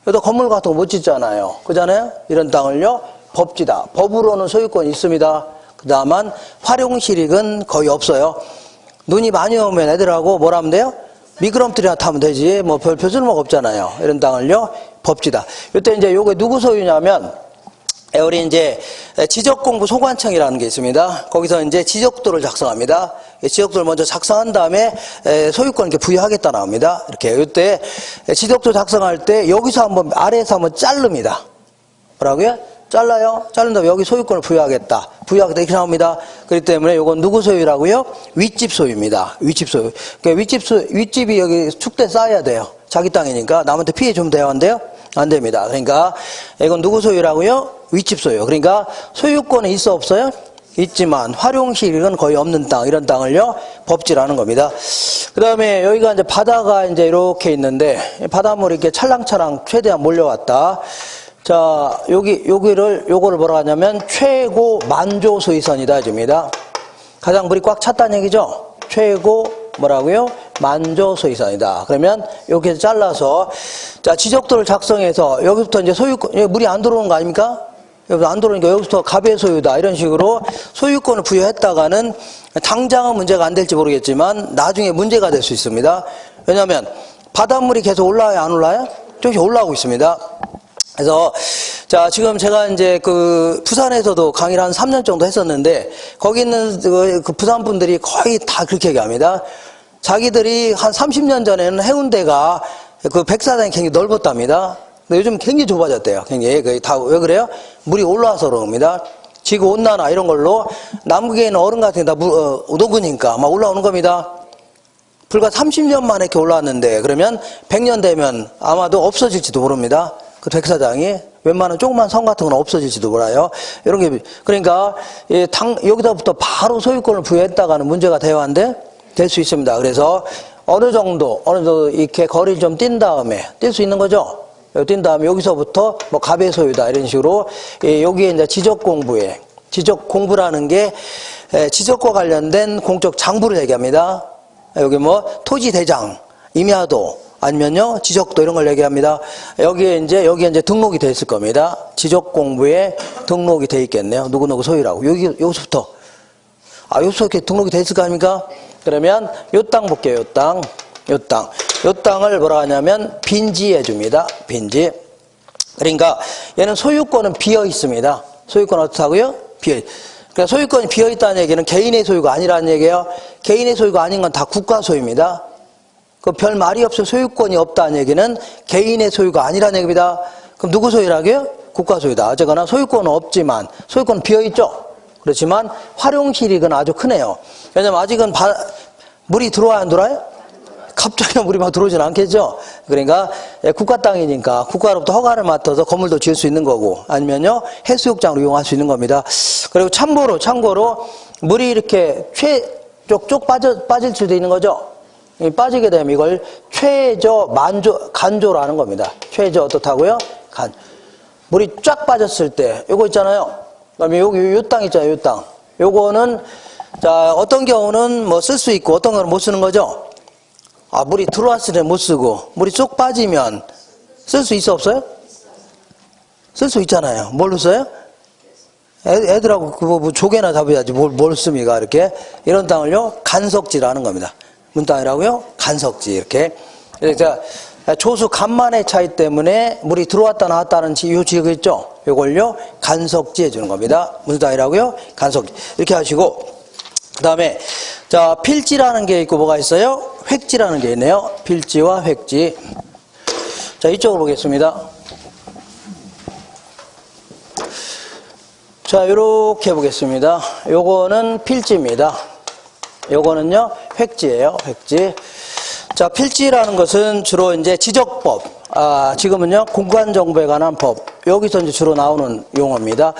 여기다 건물 같은 거 못 짓잖아요. 그잖아요? 이런 땅을요 법지다. 법으로는 소유권이 있습니다. 그 다음은 활용실익은 거의 없어요. 눈이 많이 오면 애들하고 뭘 하면 돼요? 미끄럼틀이나 타면 되지. 뭐 별 쓸모가 없잖아요. 이런 땅을요 법지다. 이때 이제 요게 누구 소유냐면 우리 이제 지적공부 소관청이라는 게 있습니다. 거기서 이제 지적도를 작성합니다. 지적도를 먼저 작성한 다음에 소유권 이렇게 부여하겠다 나옵니다. 이렇게 이때 지적도 작성할 때 여기서 한번 아래에서 한번 자릅니다. 뭐라고요? 잘라요. 자른 다음에 여기 소유권을 부여하겠다. 부여하겠다 이렇게 나옵니다. 그렇기 때문에 이건 누구 소유라고요? 윗집 소유입니다. 윗집 소유. 그러니까 윗집이 여기 축대 쌓아야 돼요. 자기 땅이니까 남한테 피해 좀 돼야 한대요? 안 됩니다. 그러니까 이건 누구 소유라고요? 윗집 소유. 그러니까 소유권은 있어 없어요? 있지만 활용실은 거의 없는 땅, 이런 땅을요 법지라는 겁니다. 그 다음에 여기가 이제 바다가 이제 이렇게 있는데 바닷물이 이렇게 찰랑찰랑 최대한 몰려왔다. 자, 요거를 뭐라 하냐면 최고 만조 수위선이다 해줍니다. 가장 물이 꽉 찼다는 얘기죠. 최고 뭐라고요? 만조 소유선이다. 그러면 이렇게 잘라서 자 지적도를 작성해서 여기부터 이제 소유권 물이 안 들어오는 거 아닙니까? 여기서 안 들어오니까 여기부터 갑의 소유다 이런 식으로 소유권을 부여했다가는 당장은 문제가 안 될지 모르겠지만 나중에 문제가 될 수 있습니다. 왜냐하면 바닷물이 계속 올라와요, 안 올라와요? 조금씩 올라오고 있습니다. 그래서 자 지금 제가 이제 그 부산에서도 강의를 한 3년 정도 했었는데 거기 있는 그 부산 분들이 거의 다 그렇게 얘기합니다. 자기들이 한 30년 전에는 해운대가 그 백사장이 굉장히 넓었답니다. 근데 요즘 굉장히 좁아졌대요. 굉장히 거의 다 왜 그래요? 물이 올라와서 그런 겁니다. 지구 온난화 이런 걸로 남극에 있는 얼음 같은 게 다 녹으니까 막 올라오는 겁니다. 불과 30년 만에 이렇게 올라왔는데 그러면 100년 되면 아마도 없어질지도 모릅니다. 그 백사장이 웬만한 조그만 성 같은 건 없어질지도 몰라요. 이런 게 그러니까 여기서부터 바로 소유권을 부여했다가는 문제가 대화인데 될 수 있습니다. 그래서 어느 정도 이렇게 거리를 좀 뛴 다음에 뛸 수 있는 거죠. 뛴 다음에 여기서부터 뭐 갑의 소유다 이런 식으로 여기에 이제 지적 공부에 지적 공부라는 게 지적과 관련된 공적 장부를 얘기합니다. 여기 뭐 토지 대장, 임야도 아니면요 지적도 이런 걸 얘기합니다. 여기에 이제 등록이 돼 있을 겁니다. 지적 공부에 등록이 돼 있겠네요. 누구누구 소유라고. 여기서부터 여기서 이렇게 등록이 돼 있을 거 아닙니까? 그러면 요 땅 볼게요. 요 땅을 뭐라 하냐면 빈지해 줍니다. 빈지. 그러니까 얘는 소유권은 비어 있습니다. 소유권 어떻다고요? 그러니까 소유권이 비어 있다는 얘기는 개인의 소유가 아니라는 얘기예요. 개인의 소유가 아닌 건 다 국가 소유입니다. 그 별 말이 없어 소유권이 없다는 얘기는 개인의 소유가 아니라는 얘기입니다. 그럼 누구 소유라고요? 국가 소유다. 어쨌거나 소유권은 없지만 소유권은 비어 있죠. 그렇지만 활용실익은 아주 크네요. 왜냐면 아직은 물이 들어와야 안 들어와요? 갑자기 물이 막 들어오진 않겠죠. 그러니까 국가 땅이니까 국가로부터 허가를 맡아서 건물도 지을 수 있는 거고 아니면요 해수욕장으로 이용할 수 있는 겁니다. 그리고 참고로 물이 이렇게 쪽쪽 빠질 수도 있는 거죠. 빠지게 되면 이걸 간조라는 겁니다. 최저 어떻다고요? 물이 쫙 빠졌을 때 요거 있잖아요. 그다음에 요 땅 있잖아요. 요 땅. 요거는 자 어떤 경우는 뭐 쓸 수 있고 어떤 경우는 못 쓰는 거죠. 물이 들어왔을 때 못 쓰고 물이 쏙 빠지면 쓸 수 있어 없어요? 쓸 수 있잖아요. 뭘로 써요? 애들하고 뭐 조개나 잡아야지 뭘 씁니까? 이렇게 이런 땅을요 간석지라는 겁니다. 문땅이라고요? 간석지 이렇게. 그러니까 조수 간만의 차이 때문에 물이 들어왔다 나왔다는 요 지역 있죠? 요걸요 간석지 해주는 겁니다. 무슨 땅이라고요? 간석지. 이렇게 하시고 그 다음에 자 필지라는 게 있고 뭐가 있어요? 획지라는 게 있네요. 필지와 획지. 자 이쪽으로 보겠습니다. 자 이렇게 보겠습니다. 요거는 필지입니다. 요거는요 획지예요. 획지. 자 필지라는 것은 주로 이제 지적법, 지금은요 공간정보에 관한 법, 여기서 이제 주로 나오는 용어입니다.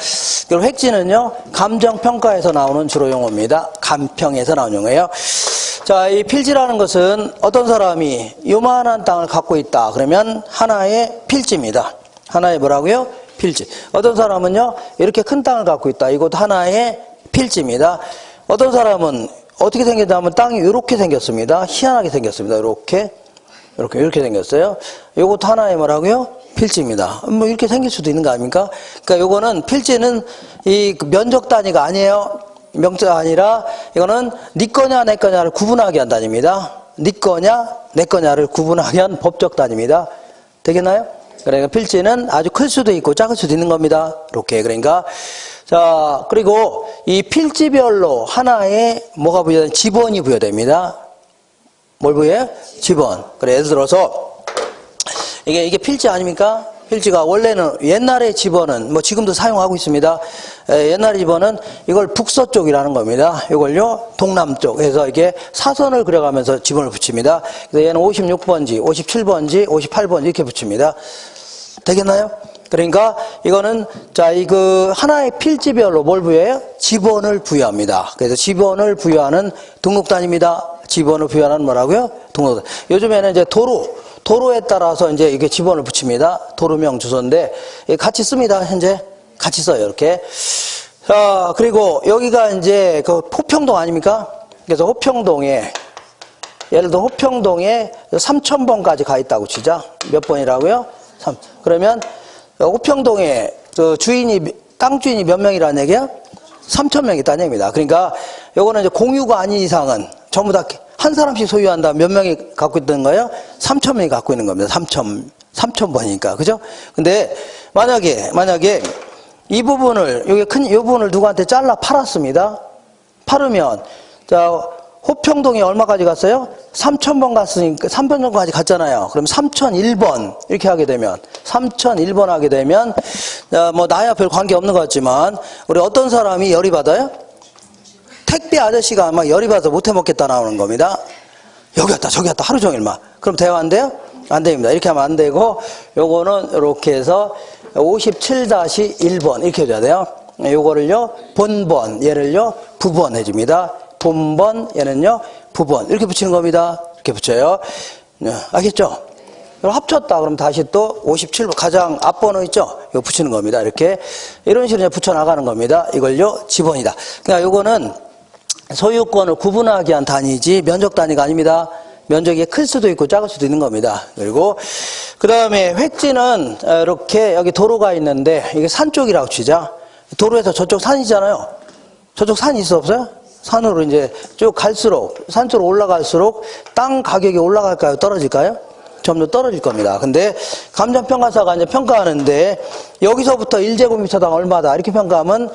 그리고 획지는요 감정평가에서 나오는 주로 용어입니다. 감평에서 나오는 용어예요. 자, 이 필지라는 것은 어떤 사람이 요만한 땅을 갖고 있다 그러면 하나의 필지입니다. 하나의 뭐라고요? 필지. 어떤 사람은요 이렇게 큰 땅을 갖고 있다. 이것도 하나의 필지입니다. 어떤 사람은 어떻게 생겼냐면 땅이 이렇게 생겼습니다. 희한하게 생겼습니다. 이렇게 생겼어요. 이것도 하나의 뭐라고요? 필지입니다. 뭐 이렇게 생길 수도 있는 거 아닙니까? 그러니까 요거는 필지는 이 면적 단위가 아니에요. 명자가 아니라 이거는 네 거냐 내 거냐를 구분하게 한 단위입니다. 네 거냐 내 거냐를 구분하게 한 법적 단위입니다. 되겠나요? 그러니까 필지는 아주 클 수도 있고 작을 수도 있는 겁니다. 이렇게. 그러니까 자 그리고 이 필지별로 하나의 뭐가 부여된 지번이 부여됩니다. 뭘 부여해요? 지번. 그래 예를 들어서 이게 필지 아닙니까? 필지가 원래는 옛날의 지번은 뭐 지금도 사용하고 있습니다. 옛날의 지번은 이걸 북서쪽이라는 겁니다. 이걸요 동남쪽 해서 이게 사선을 그려가면서 지번을 붙입니다. 그래서 얘는 56번지, 57번지, 58번지 이렇게 붙입니다. 되겠나요? 그러니까 이거는 자 그 하나의 필지별로 뭘 부여해요? 지번을 부여합니다. 그래서 지번을 부여하는 등록단입니다. 지번을 부여하는 뭐라고요? 등록단. 요즘에는 이제 도로에 따라서 이제 이게 지번을 붙입니다. 도로명 주소인데 같이 씁니다. 현재 같이 써요. 이렇게. 자 그리고 여기가 이제 그 호평동 아닙니까? 그래서 호평동에 예를 들어 호평동에 3000번까지 가 있다고 치자. 몇 번이라고요? 3. 그러면 호평동에 땅 주인이 몇 명이라는 얘기야? 3000명이 있다는 얘기입니다. 그러니까 요거는 이제 공유가 아닌 이상은 전부 다 한 사람씩 소유한다. 몇 명이 갖고 있는 거예요? 3000명이 갖고 있는 겁니다. 3000번이니까. 그죠? 근데 만약에 이 부분을 이 부분을 누구한테 잘라 팔았습니다. 팔으면 자 호평동에 얼마까지 갔어요? 3000번 갔으니까 3000번까지 갔잖아요. 그럼 3001번 이렇게 하게 되면 3001번 하게 되면 뭐 나야 별 관계 없는 것 같지만 우리 어떤 사람이 열이 받아요? 택배 아저씨가 막 열이 받아서 못 해먹겠다 나오는 겁니다. 여기 왔다 저기 왔다 하루 종일 막. 그럼 대화 안 돼요? 안 됩니다. 이렇게 하면 안 되고 요거는 이렇게 해서 57-1번 이렇게 해줘야 돼요. 요거를요 본번 얘를요 부번 해줍니다. 본번 얘는요 부번 이렇게 붙이는 겁니다. 이렇게 붙여요. 알겠죠? 이걸 합쳤다 그러면 다시 또 57번 가장 앞번호 있죠? 이거 붙이는 겁니다. 이렇게 이런 식으로 이제 붙여 나가는 겁니다. 이걸요 지번이다. 그러니까 요거는 소유권을 구분하기 위한 단위지 면적 단위가 아닙니다. 면적이 클 수도 있고 작을 수도 있는 겁니다. 그리고 그 다음에 획지는 이렇게 여기 도로가 있는데 이게 산 쪽이라고 치자. 도로에서 저쪽 산이잖아요. 저쪽 산 있어 없어요? 산으로 이제 쭉 갈수록 산 쪽으로 올라갈수록 땅 가격이 올라갈까요? 떨어질까요? 점점 떨어질 겁니다. 근데 감정평가사가 이제 평가하는데 여기서부터 1제곱미터당 얼마다 이렇게 평가하면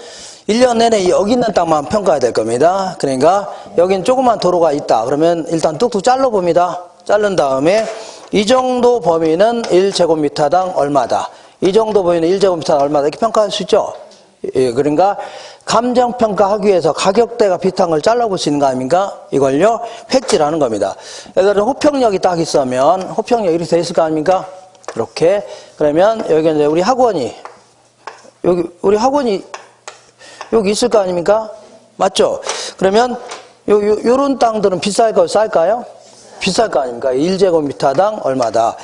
1년 내내 여기 있는 땅만 평가해야 될 겁니다. 그러니까 여긴 조그만 도로가 있다. 그러면 일단 뚝뚝 잘라봅니다. 자른 다음에 이 정도 범위는 1제곱미터당 얼마다. 이 정도 범위는 1제곱미터당 얼마다. 이렇게 평가할 수 있죠. 예, 그러니까 감정평가하기 위해서 가격대가 비슷한 걸 잘라볼 수 있는 거 아닙니까? 이걸요 획지라는 겁니다. 예를 들어 호평력이 딱 있으면 호평력 이렇게 돼 있을 거 아닙니까? 이렇게. 그러면 여기 이제 우리 학원이 여기 있을 거 아닙니까? 맞죠? 그러면 요런 땅들은 비쌀까요? 쌀까요? 비쌀 거 아닙니까? 1제곱미터당 얼마다.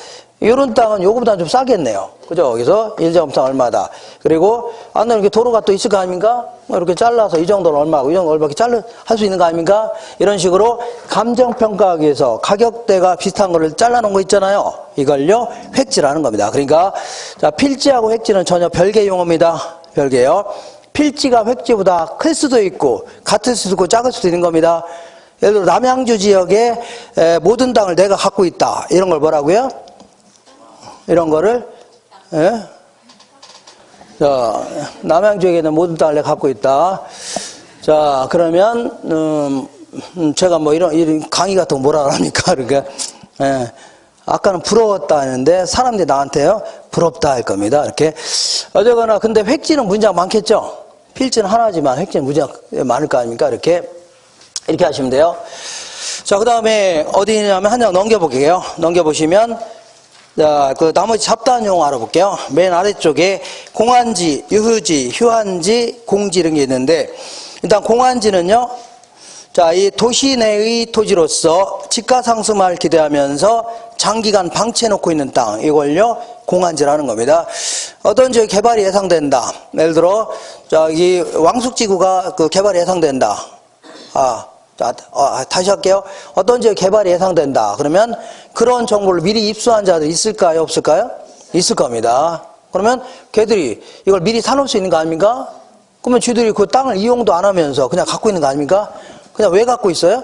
요런 땅은 요거보다 좀 싸겠네요. 그죠? 여기서 1제곱미터 얼마다. 그리고 안에 이렇게 도로가 또 있을 거 아닙니까? 이렇게 잘라서 이 정도는 얼마고 이 정도는 얼마밖에 할 수 있는 거 아닙니까? 이런 식으로 감정평가하기 위해서 가격대가 비슷한 거를 잘라놓은 거 있잖아요. 이걸요 획지라는 겁니다. 그러니까 자 필지하고 획지는 전혀 별개 용어입니다. 별개요. 필지가 획지보다 클 수도 있고 같을 수도 있고 작을 수도 있는 겁니다. 예를 들어 남양주 지역에 모든 땅을 내가 갖고 있다. 이런 걸 뭐라고요? 이런 거를 예? 자, 남양 지역에 있는 모든 땅을 내가 갖고 있다. 자, 그러면 제가 뭐 이런 강의 같은 거 뭐라 합니까? 그러니까 예. 아까는 부러웠다 했는데 사람들이 나한테요 부럽다 할 겁니다. 이렇게 어쨌거나 근데 획지는 문제가 많겠죠. 필지는 하나지만 획지는 문제가 많을 거 아닙니까? 이렇게 하시면 돼요. 자, 그 다음에 어디 있냐면 한 장 넘겨볼게요. 넘겨보시면 자, 그 나머지 잡다한 알아볼게요. 맨 아래쪽에 공한지, 유휴지, 휴한지, 공지 이런 게 있는데 일단 공한지는요. 자, 이 도시 내의 토지로서 집가 상승을 기대하면서 장기간 방치해놓고 있는 땅 이걸요 공한지라는 겁니다. 어떤 지역 개발이 예상된다. 예를 들어 저기 왕숙지구가 그 개발이 예상된다. 다시 할게요. 어떤 지역 개발이 예상된다. 그러면 그런 정보를 미리 입수한 자들 있을까요? 없을까요? 있을 겁니다. 그러면 걔들이 이걸 미리 사놓을 수 있는 거 아닙니까? 그러면 쥐들이 그 땅을 이용도 안 하면서 그냥 갖고 있는 거 아닙니까? 그냥 왜 갖고 있어요?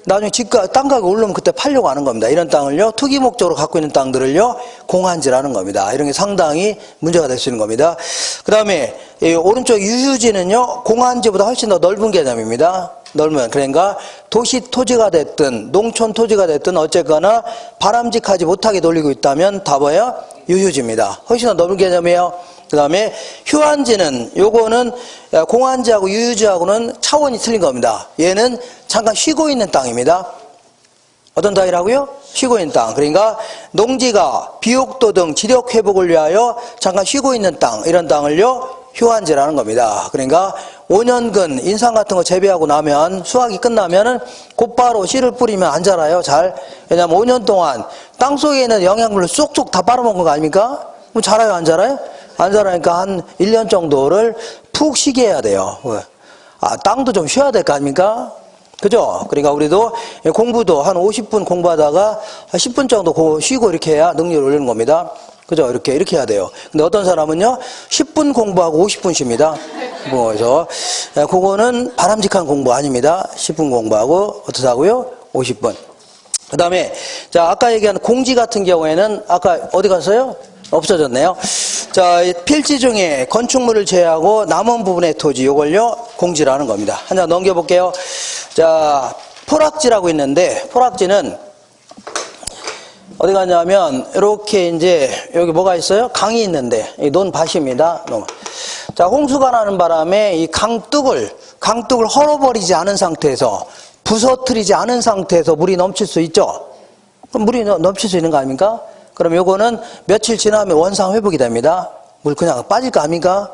나중에 땅 가격이 오르면 그때 팔려고 하는 겁니다. 이런 땅을요, 투기 목적으로 갖고 있는 땅들을요, 공한지라는 겁니다. 이런 게 상당히 문제가 될 수 있는 겁니다. 그 다음에, 오른쪽 유휴지는요, 공한지보다 훨씬 더 넓은 개념입니다. 넓은, 그러니까 도시 토지가 됐든, 농촌 토지가 됐든, 어쨌거나 바람직하지 못하게 돌리고 있다면 다 뭐예요? 유휴지입니다. 훨씬 더 넓은 개념이에요. 그 다음에 휴한지는 요거는 공한지하고 유휴지하고는 차원이 틀린 겁니다. 얘는 잠깐 쉬고 있는 땅입니다. 어떤 땅이라고요? 쉬고 있는 땅. 그러니까 농지가 비옥도 등 지력 회복을 위하여 잠깐 쉬고 있는 땅, 이런 땅을요 휴한지라는 겁니다. 그러니까 5년근 인삼 같은 거 재배하고 나면 수확이 끝나면은 곧바로 씨를 뿌리면 안 자라요. 잘. 왜냐면 5년 동안 땅 속에 있는 영양분을 쏙쏙 다 빨아먹은 거 아닙니까? 그럼 자라요, 안 자라요? 안 자라니까 한 1년 정도를 푹 쉬게 해야 돼요. 땅도 좀 쉬어야 될 거 아닙니까? 그죠? 그러니까 우리도 공부도 한 50분 공부하다가 한 10분 정도 쉬고 이렇게 해야 능력을 올리는 겁니다. 그죠? 이렇게 해야 돼요. 근데 어떤 사람은요, 10분 공부하고 50분 쉽니다. 그래서, 그거는 바람직한 공부 아닙니다. 10분 공부하고, 어떠사고요? 50분. 그 다음에, 자, 아까 얘기한 공지 같은 경우에는, 아까 어디 갔어요? 없어졌네요. 자, 필지 중에 건축물을 제외하고 남은 부분의 토지, 요걸요, 공지라는 겁니다. 한 장 넘겨볼게요. 자, 포락지라고 있는데, 포락지는 어디 갔냐면, 이렇게 이제, 여기 뭐가 있어요? 강이 있는데, 이 논밭입니다. 자, 홍수가 나는 바람에 이 강둑을 헐어버리지 않은 상태에서, 부서뜨리지 않은 상태에서 물이 넘칠 수 있죠? 그럼 물이 넘칠 수 있는 거 아닙니까? 그럼 요거는 며칠 지나면 원상 회복이 됩니다. 물 그냥 빠질 거 아닙니까?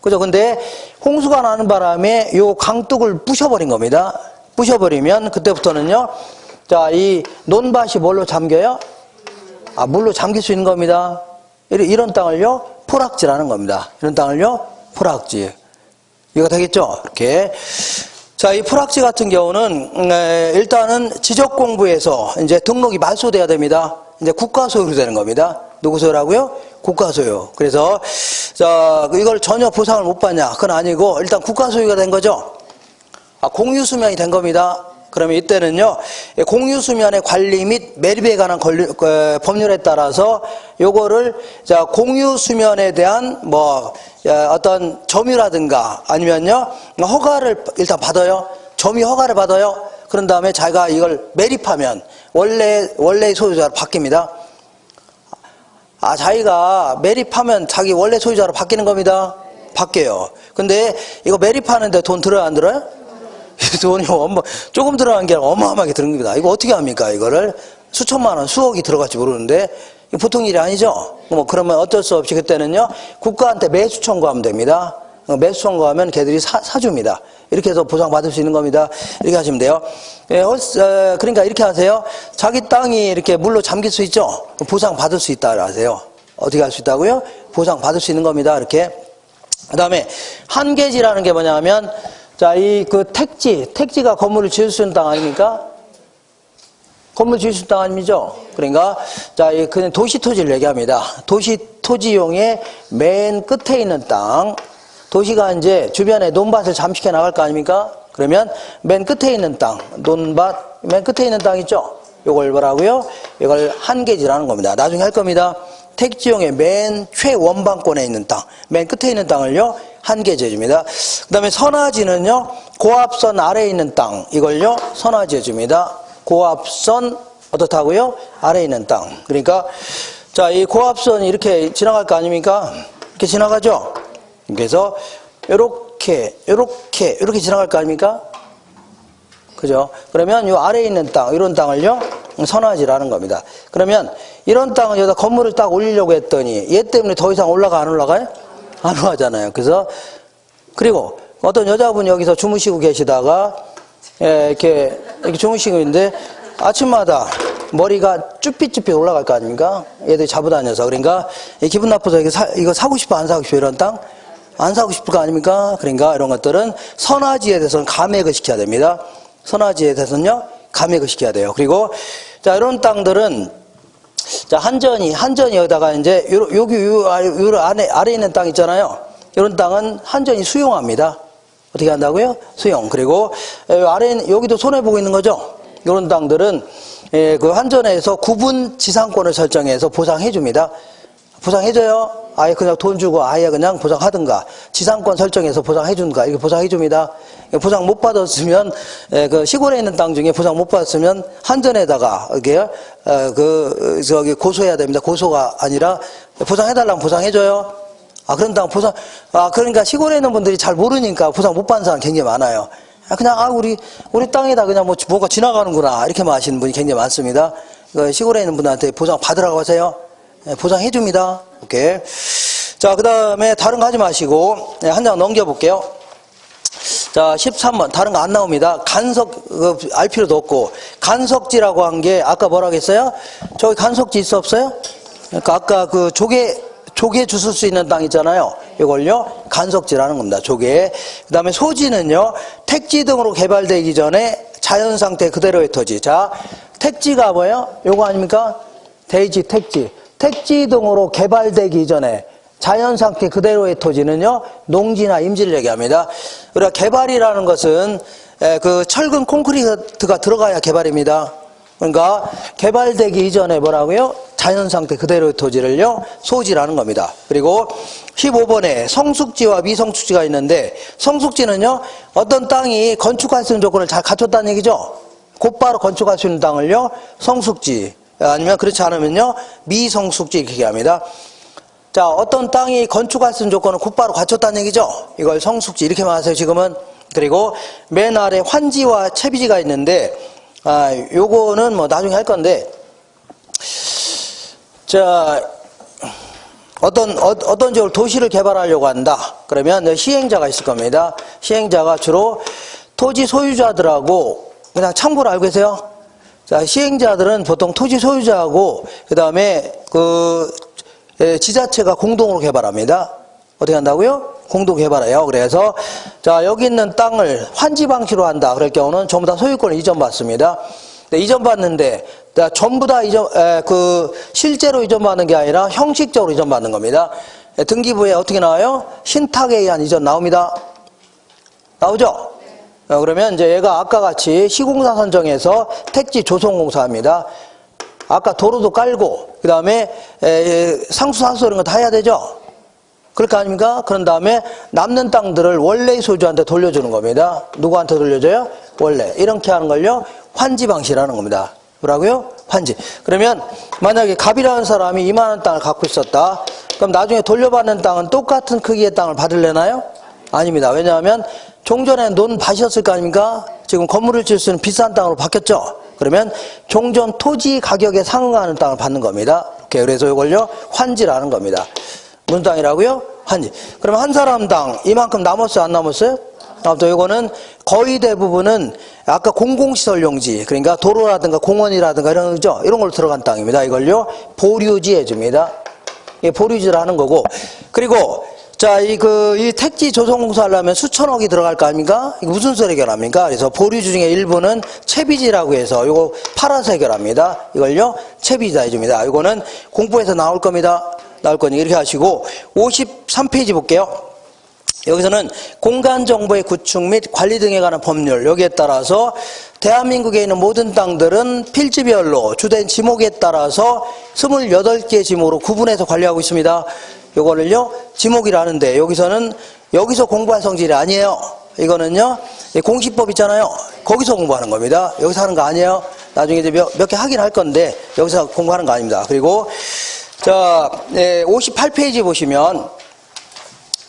그죠? 근데 홍수가 나는 바람에 요 강둑을 부셔버린 겁니다. 부셔버리면 그때부터는요, 자, 이 논밭이 뭘로 잠겨요? 물로 잠길 수 있는 겁니다. 이런 땅을요, 포락지라는 겁니다. 이런 땅을요, 포락지. 이거 되겠죠? 이렇게. 자, 이 포락지 같은 경우는, 일단은 지적 공부에서 이제 등록이 말소돼야 됩니다. 이제 국가 소유로 되는 겁니다. 누구 소유라고요? 국가 소유. 그래서, 자, 이걸 전혀 보상을 못 받냐? 그건 아니고, 일단 국가 소유가 된 거죠? 공유 수면이 된 겁니다. 그러면 이때는요, 공유 수면의 관리 및 매립에 관한 법률에 따라서 요거를, 자, 공유 수면에 대한 어떤 점유라든가 아니면요, 허가를 일단 받아요. 점유 허가를 받아요. 그런 다음에 자기가 이걸 매립하면 원래의 소유자로 바뀝니다. 자기가 매립하면 자기 원래 소유자로 바뀌는 겁니다. 바뀌어요. 근데 이거 매립하는데 돈 들어요, 안 들어요? 돈이 조금 들어간 게 아니라 어마어마하게 들은 겁니다. 이거 어떻게 합니까? 이거를 수천만 원, 수억이 들어갈지 모르는데 이거 보통 일이 아니죠. 그러면 어쩔 수 없이 그때는요, 국가한테 매수 청구하면 됩니다. 매수 청구하면 걔들이 사줍니다. 이렇게 해서 보상받을 수 있는 겁니다. 이렇게 하시면 돼요. 그러니까 이렇게 하세요. 자기 땅이 이렇게 물로 잠길 수 있죠? 보상받을 수 있다 하세요. 어떻게 할 수 있다고요? 보상받을 수 있는 겁니다. 이렇게. 그 다음에 한계지라는 게 뭐냐면, 자, 택지가 건물을 지을 수 있는 땅 아닙니까? 건물 지을 수 있는 땅 아니죠? 그러니까, 자, 그냥 도시 토지를 얘기합니다. 도시 토지용의 맨 끝에 있는 땅. 도시가 이제 주변에 논밭을 잠식해 나갈 거 아닙니까? 그러면 맨 끝에 있는 땅, 논밭, 맨 끝에 있는 땅 있죠? 이걸 뭐라고요? 이걸 한계지라는 겁니다. 나중에 할 겁니다. 택지용의 맨 최원방권에 있는 땅, 맨 끝에 있는 땅을요, 한계지입니다. 그 다음에 선화지는요, 고압선 아래에 있는 땅, 이걸요, 선화지해줍니다. 고압선, 어떻다고요? 아래에 있는 땅. 그러니까, 자, 이 고압선이 이렇게 지나갈 거 아닙니까? 이렇게 지나가죠? 그래서, 요렇게 지나갈 거 아닙니까? 그죠? 그러면 요 아래에 있는 땅, 이런 땅을요, 선화지라는 겁니다. 그러면 이런 땅을 여기다 건물을 딱 올리려고 했더니 얘 때문에 더 이상 올라가 안 올라가요? 안 올라가잖아요. 그래서 그리고 어떤 여자분이 여기서 주무시고 계시다가 이렇게 주무시고 있는데 아침마다 머리가 쭈삣쭈삣 올라갈 거 아닙니까? 얘들이 잡아다녀서. 그러니까 기분 나빠서 이거 사고 싶어 안 사고 싶어 이런 땅? 안 사고 싶을 거 아닙니까? 그러니까 이런 것들은 선화지에 대해서는 감액을 시켜야 됩니다. 선화지에 대해서는요, 감액을 시켜야 돼요. 그리고, 자, 이런 땅들은, 자, 한전이 여기다가 이제, 여기, 아래 있는 땅 있잖아요. 이런 땅은 한전이 수용합니다. 어떻게 한다고요? 수용. 그리고, 여기도 손해보고 있는 거죠? 이런 땅들은, 그 한전에서 구분 지상권을 설정해서 보상해줍니다. 보상해줘요. 아예 그냥 돈 주고 아예 그냥 보상하든가, 지상권 설정해서 보상해준가, 이렇게 보상해줍니다. 보상 못 받았으면, 그 시골에 있는 땅 중에 보상 못 받았으면 한전에다가, 이게, 고소해야 됩니다. 고소가 아니라, 보상해달라면 보상해줘요. 그런 땅 그러니까 시골에 있는 분들이 잘 모르니까 보상 못 받는 사람 굉장히 많아요. 그냥, 우리 땅에다 그냥 뭐가 지나가는구나, 이렇게 하시는 분이 굉장히 많습니다. 시골에 있는 분한테 보상 받으라고 하세요. 보상해줍니다. 오케이. 자, 그 다음에 다른 거 하지 마시고, 한 장 넘겨볼게요. 자, 13번. 다른 거 안 나옵니다. 알 필요도 없고. 간석지라고 한 게, 아까 뭐라고 했어요? 저기 간석지 있어, 없어요? 그러니까 아까 그 조개 주술 수 있는 땅 있잖아요. 이걸요, 간석지라는 겁니다. 조개. 그 다음에 소지는요, 택지 등으로 개발되기 전에 자연 상태 그대로의 토지. 자, 택지가 뭐예요? 요거 아닙니까? 대지, 택지. 택지 등으로 개발되기 전에 자연 상태 그대로의 토지는요, 농지나 임지를 얘기합니다. 우리가 개발이라는 것은 그 철근 콘크리트가 들어가야 개발입니다. 그러니까 개발되기 이전에 뭐라고요? 자연 상태 그대로의 토지를요, 소지라는 겁니다. 그리고 15번에 성숙지와 미성숙지가 있는데, 성숙지는요, 어떤 땅이 건축할 수 있는 조건을 잘 갖췄다는 얘기죠. 곧바로 건축할 수 있는 땅을요, 성숙지. 아니면 그렇지 않으면요, 미성숙지 이렇게 얘기합니다. 자, 어떤 땅이 건축할 수 있는 조건을 곧바로 갖췄다는 얘기죠. 이걸 성숙지 이렇게만 하세요, 지금은. 그리고 맨 아래 환지와 채비지가 있는데, 요거는 뭐 나중에 할 건데, 자, 어떤 지역을 도시를 개발하려고 한다. 그러면 시행자가 있을 겁니다. 시행자가 주로 토지 소유자들하고, 그냥 참고로 알고 계세요. 자, 시행자들은 보통 토지 소유자하고 그다음에 지자체가 공동으로 개발합니다. 어떻게 한다고요? 공동 개발해요. 그래서 자, 여기 있는 땅을 환지 방식으로 한다. 그럴 경우는 전부 다 소유권을 이전받습니다. 네, 이전받는데 전부 다 실제로 이전받는 게 아니라 형식적으로 이전받는 겁니다. 네, 등기부에 어떻게 나와요? 신탁에 의한 이전 나옵니다. 나오죠? 그러면 이제 얘가 아까 같이 시공사 선정해서 택지 조성공사합니다. 아까 도로도 깔고 그 다음에 상수하수 이런 거 다 해야 되죠? 그럴 거 아닙니까? 그런 다음에 남는 땅들을 원래 소유주한테 돌려주는 겁니다. 누구한테 돌려줘요? 원래. 이렇게 하는 걸요 환지 방식이라는 겁니다. 뭐라고요? 환지. 그러면 만약에 갑이라는 사람이 이만한 땅을 갖고 있었다. 그럼 나중에 돌려받는 땅은 똑같은 크기의 땅을 받을래나요? 아닙니다. 왜냐하면 종전에 논 밭이었을 거 아닙니까? 지금 건물을 지을 수 있는 비싼 땅으로 바뀌었죠? 그러면 종전 토지 가격에 상응하는 땅을 받는 겁니다. 그래서 이걸요 환지라는 겁니다. 무슨 땅이라고요? 환지. 그럼 한 사람당 이만큼 남았어요? 안 남았어요? 아무튼 이거는 거의 대부분은 아까 공공시설 용지, 그러니까 도로라든가 공원이라든가 이런 거죠? 이런 걸로 들어간 땅입니다. 이걸요 보류지 해줍니다. 이게 보류지를 하는 거고. 그리고 자, 이 택지 조성공사 하려면 수천억이 들어갈 거 아닙니까? 이거 무슨 소리 해결합니까? 그래서 보류지 중에 일부는 채비지라고 해서 이거 팔아서 해결합니다. 이걸요 채비지다 해줍니다. 이거는 공부에서 나올 겁니다. 나올 거니 이렇게 하시고 53페이지 볼게요. 여기서는 공간정보의 구축 및 관리 등에 관한 법률, 여기에 따라서 대한민국에 있는 모든 땅들은 필지별로 주된 지목에 따라서 28개 지목으로 구분해서 관리하고 있습니다. 요거를요 지목이라는데 여기서 공부할 성질이 아니에요. 이거는요 공시법 있잖아요. 거기서 공부하는 겁니다. 여기서 하는 거 아니에요. 나중에 이제 몇 개 하긴 할 건데 여기서 공부하는 거 아닙니다. 그리고 자, 58페이지 보시면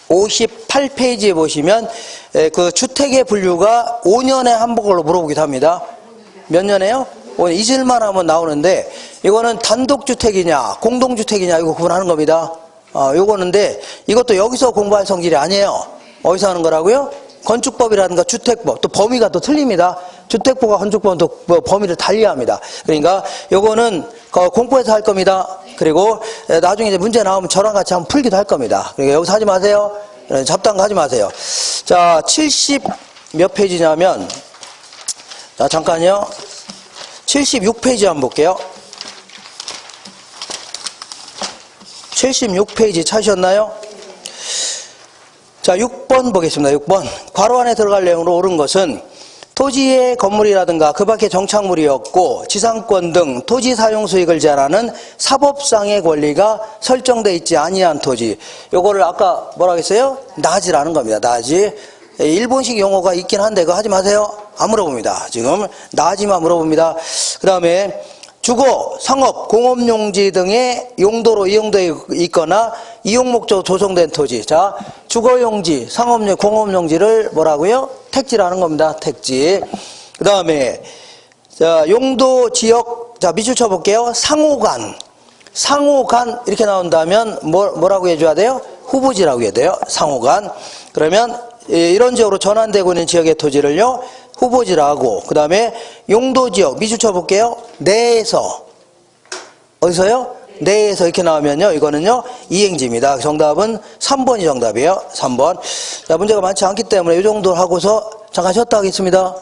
58페이지에 보시면 그 주택의 분류가 5년에 한 번으로 물어보기도 합니다. 몇 년에요? 잊을만 하면 나오는데 이거는 단독주택이냐 공동주택이냐 이거 구분하는 겁니다. 요거는데 이것도 여기서 공부할 성질이 아니에요. 어디서 하는 거라고요? 건축법이라든가 주택법 또 범위가 또 틀립니다. 주택법과 건축법은 또 범위를 달리합니다. 그러니까 요거는 공부해서 할 겁니다. 그리고 나중에 이제 문제 나오면 저랑 같이 한번 풀기도 할 겁니다. 그러니까 여기서 하지 마세요. 잡다한 거 하지 마세요. 자, 70 몇 페이지냐면 자, 잠깐요. 76페이지 한번 볼게요. 76페이지 찾으셨나요? 자, 6번 보겠습니다. 6번. 괄호 안에 들어갈 내용으로 옳은 것은 토지의 건물이라든가 그 밖의 정착물이었고 지상권 등 토지 사용 수익을 제한하는 사법상의 권리가 설정되어 있지 아니한 토지. 요거를 아까 뭐라고 했어요? 나지라는 겁니다. 나지. 일본식 용어가 있긴 한데 그거 하지 마세요. 안 물어봅니다. 지금 나지만 물어봅니다. 그 다음에 주거, 상업, 공업용지 등의 용도로 이용되어 있거나 이용목적으로 조성된 토지. 자, 주거용지, 상업용, 공업용지를 뭐라고요? 택지라는 겁니다. 택지. 그 다음에 자, 용도, 지역, 자, 밑줄 쳐볼게요. 상호간. 상호간 이렇게 나온다면 뭐라고 해줘야 돼요? 후보지라고 해야 돼요. 상호간. 그러면 이런 지역으로 전환되고 있는 지역의 토지를요 후보지라고. 그 다음에 용도지역 밑줄 쳐볼게요. 내에서 어디서요? 내에서 이렇게 나오면요 이거는요 이행지입니다. 정답은 3번이 정답이에요. 3번. 자, 문제가 많지 않기 때문에 이 정도 하고서 잠깐 쉬었다 하겠습니다.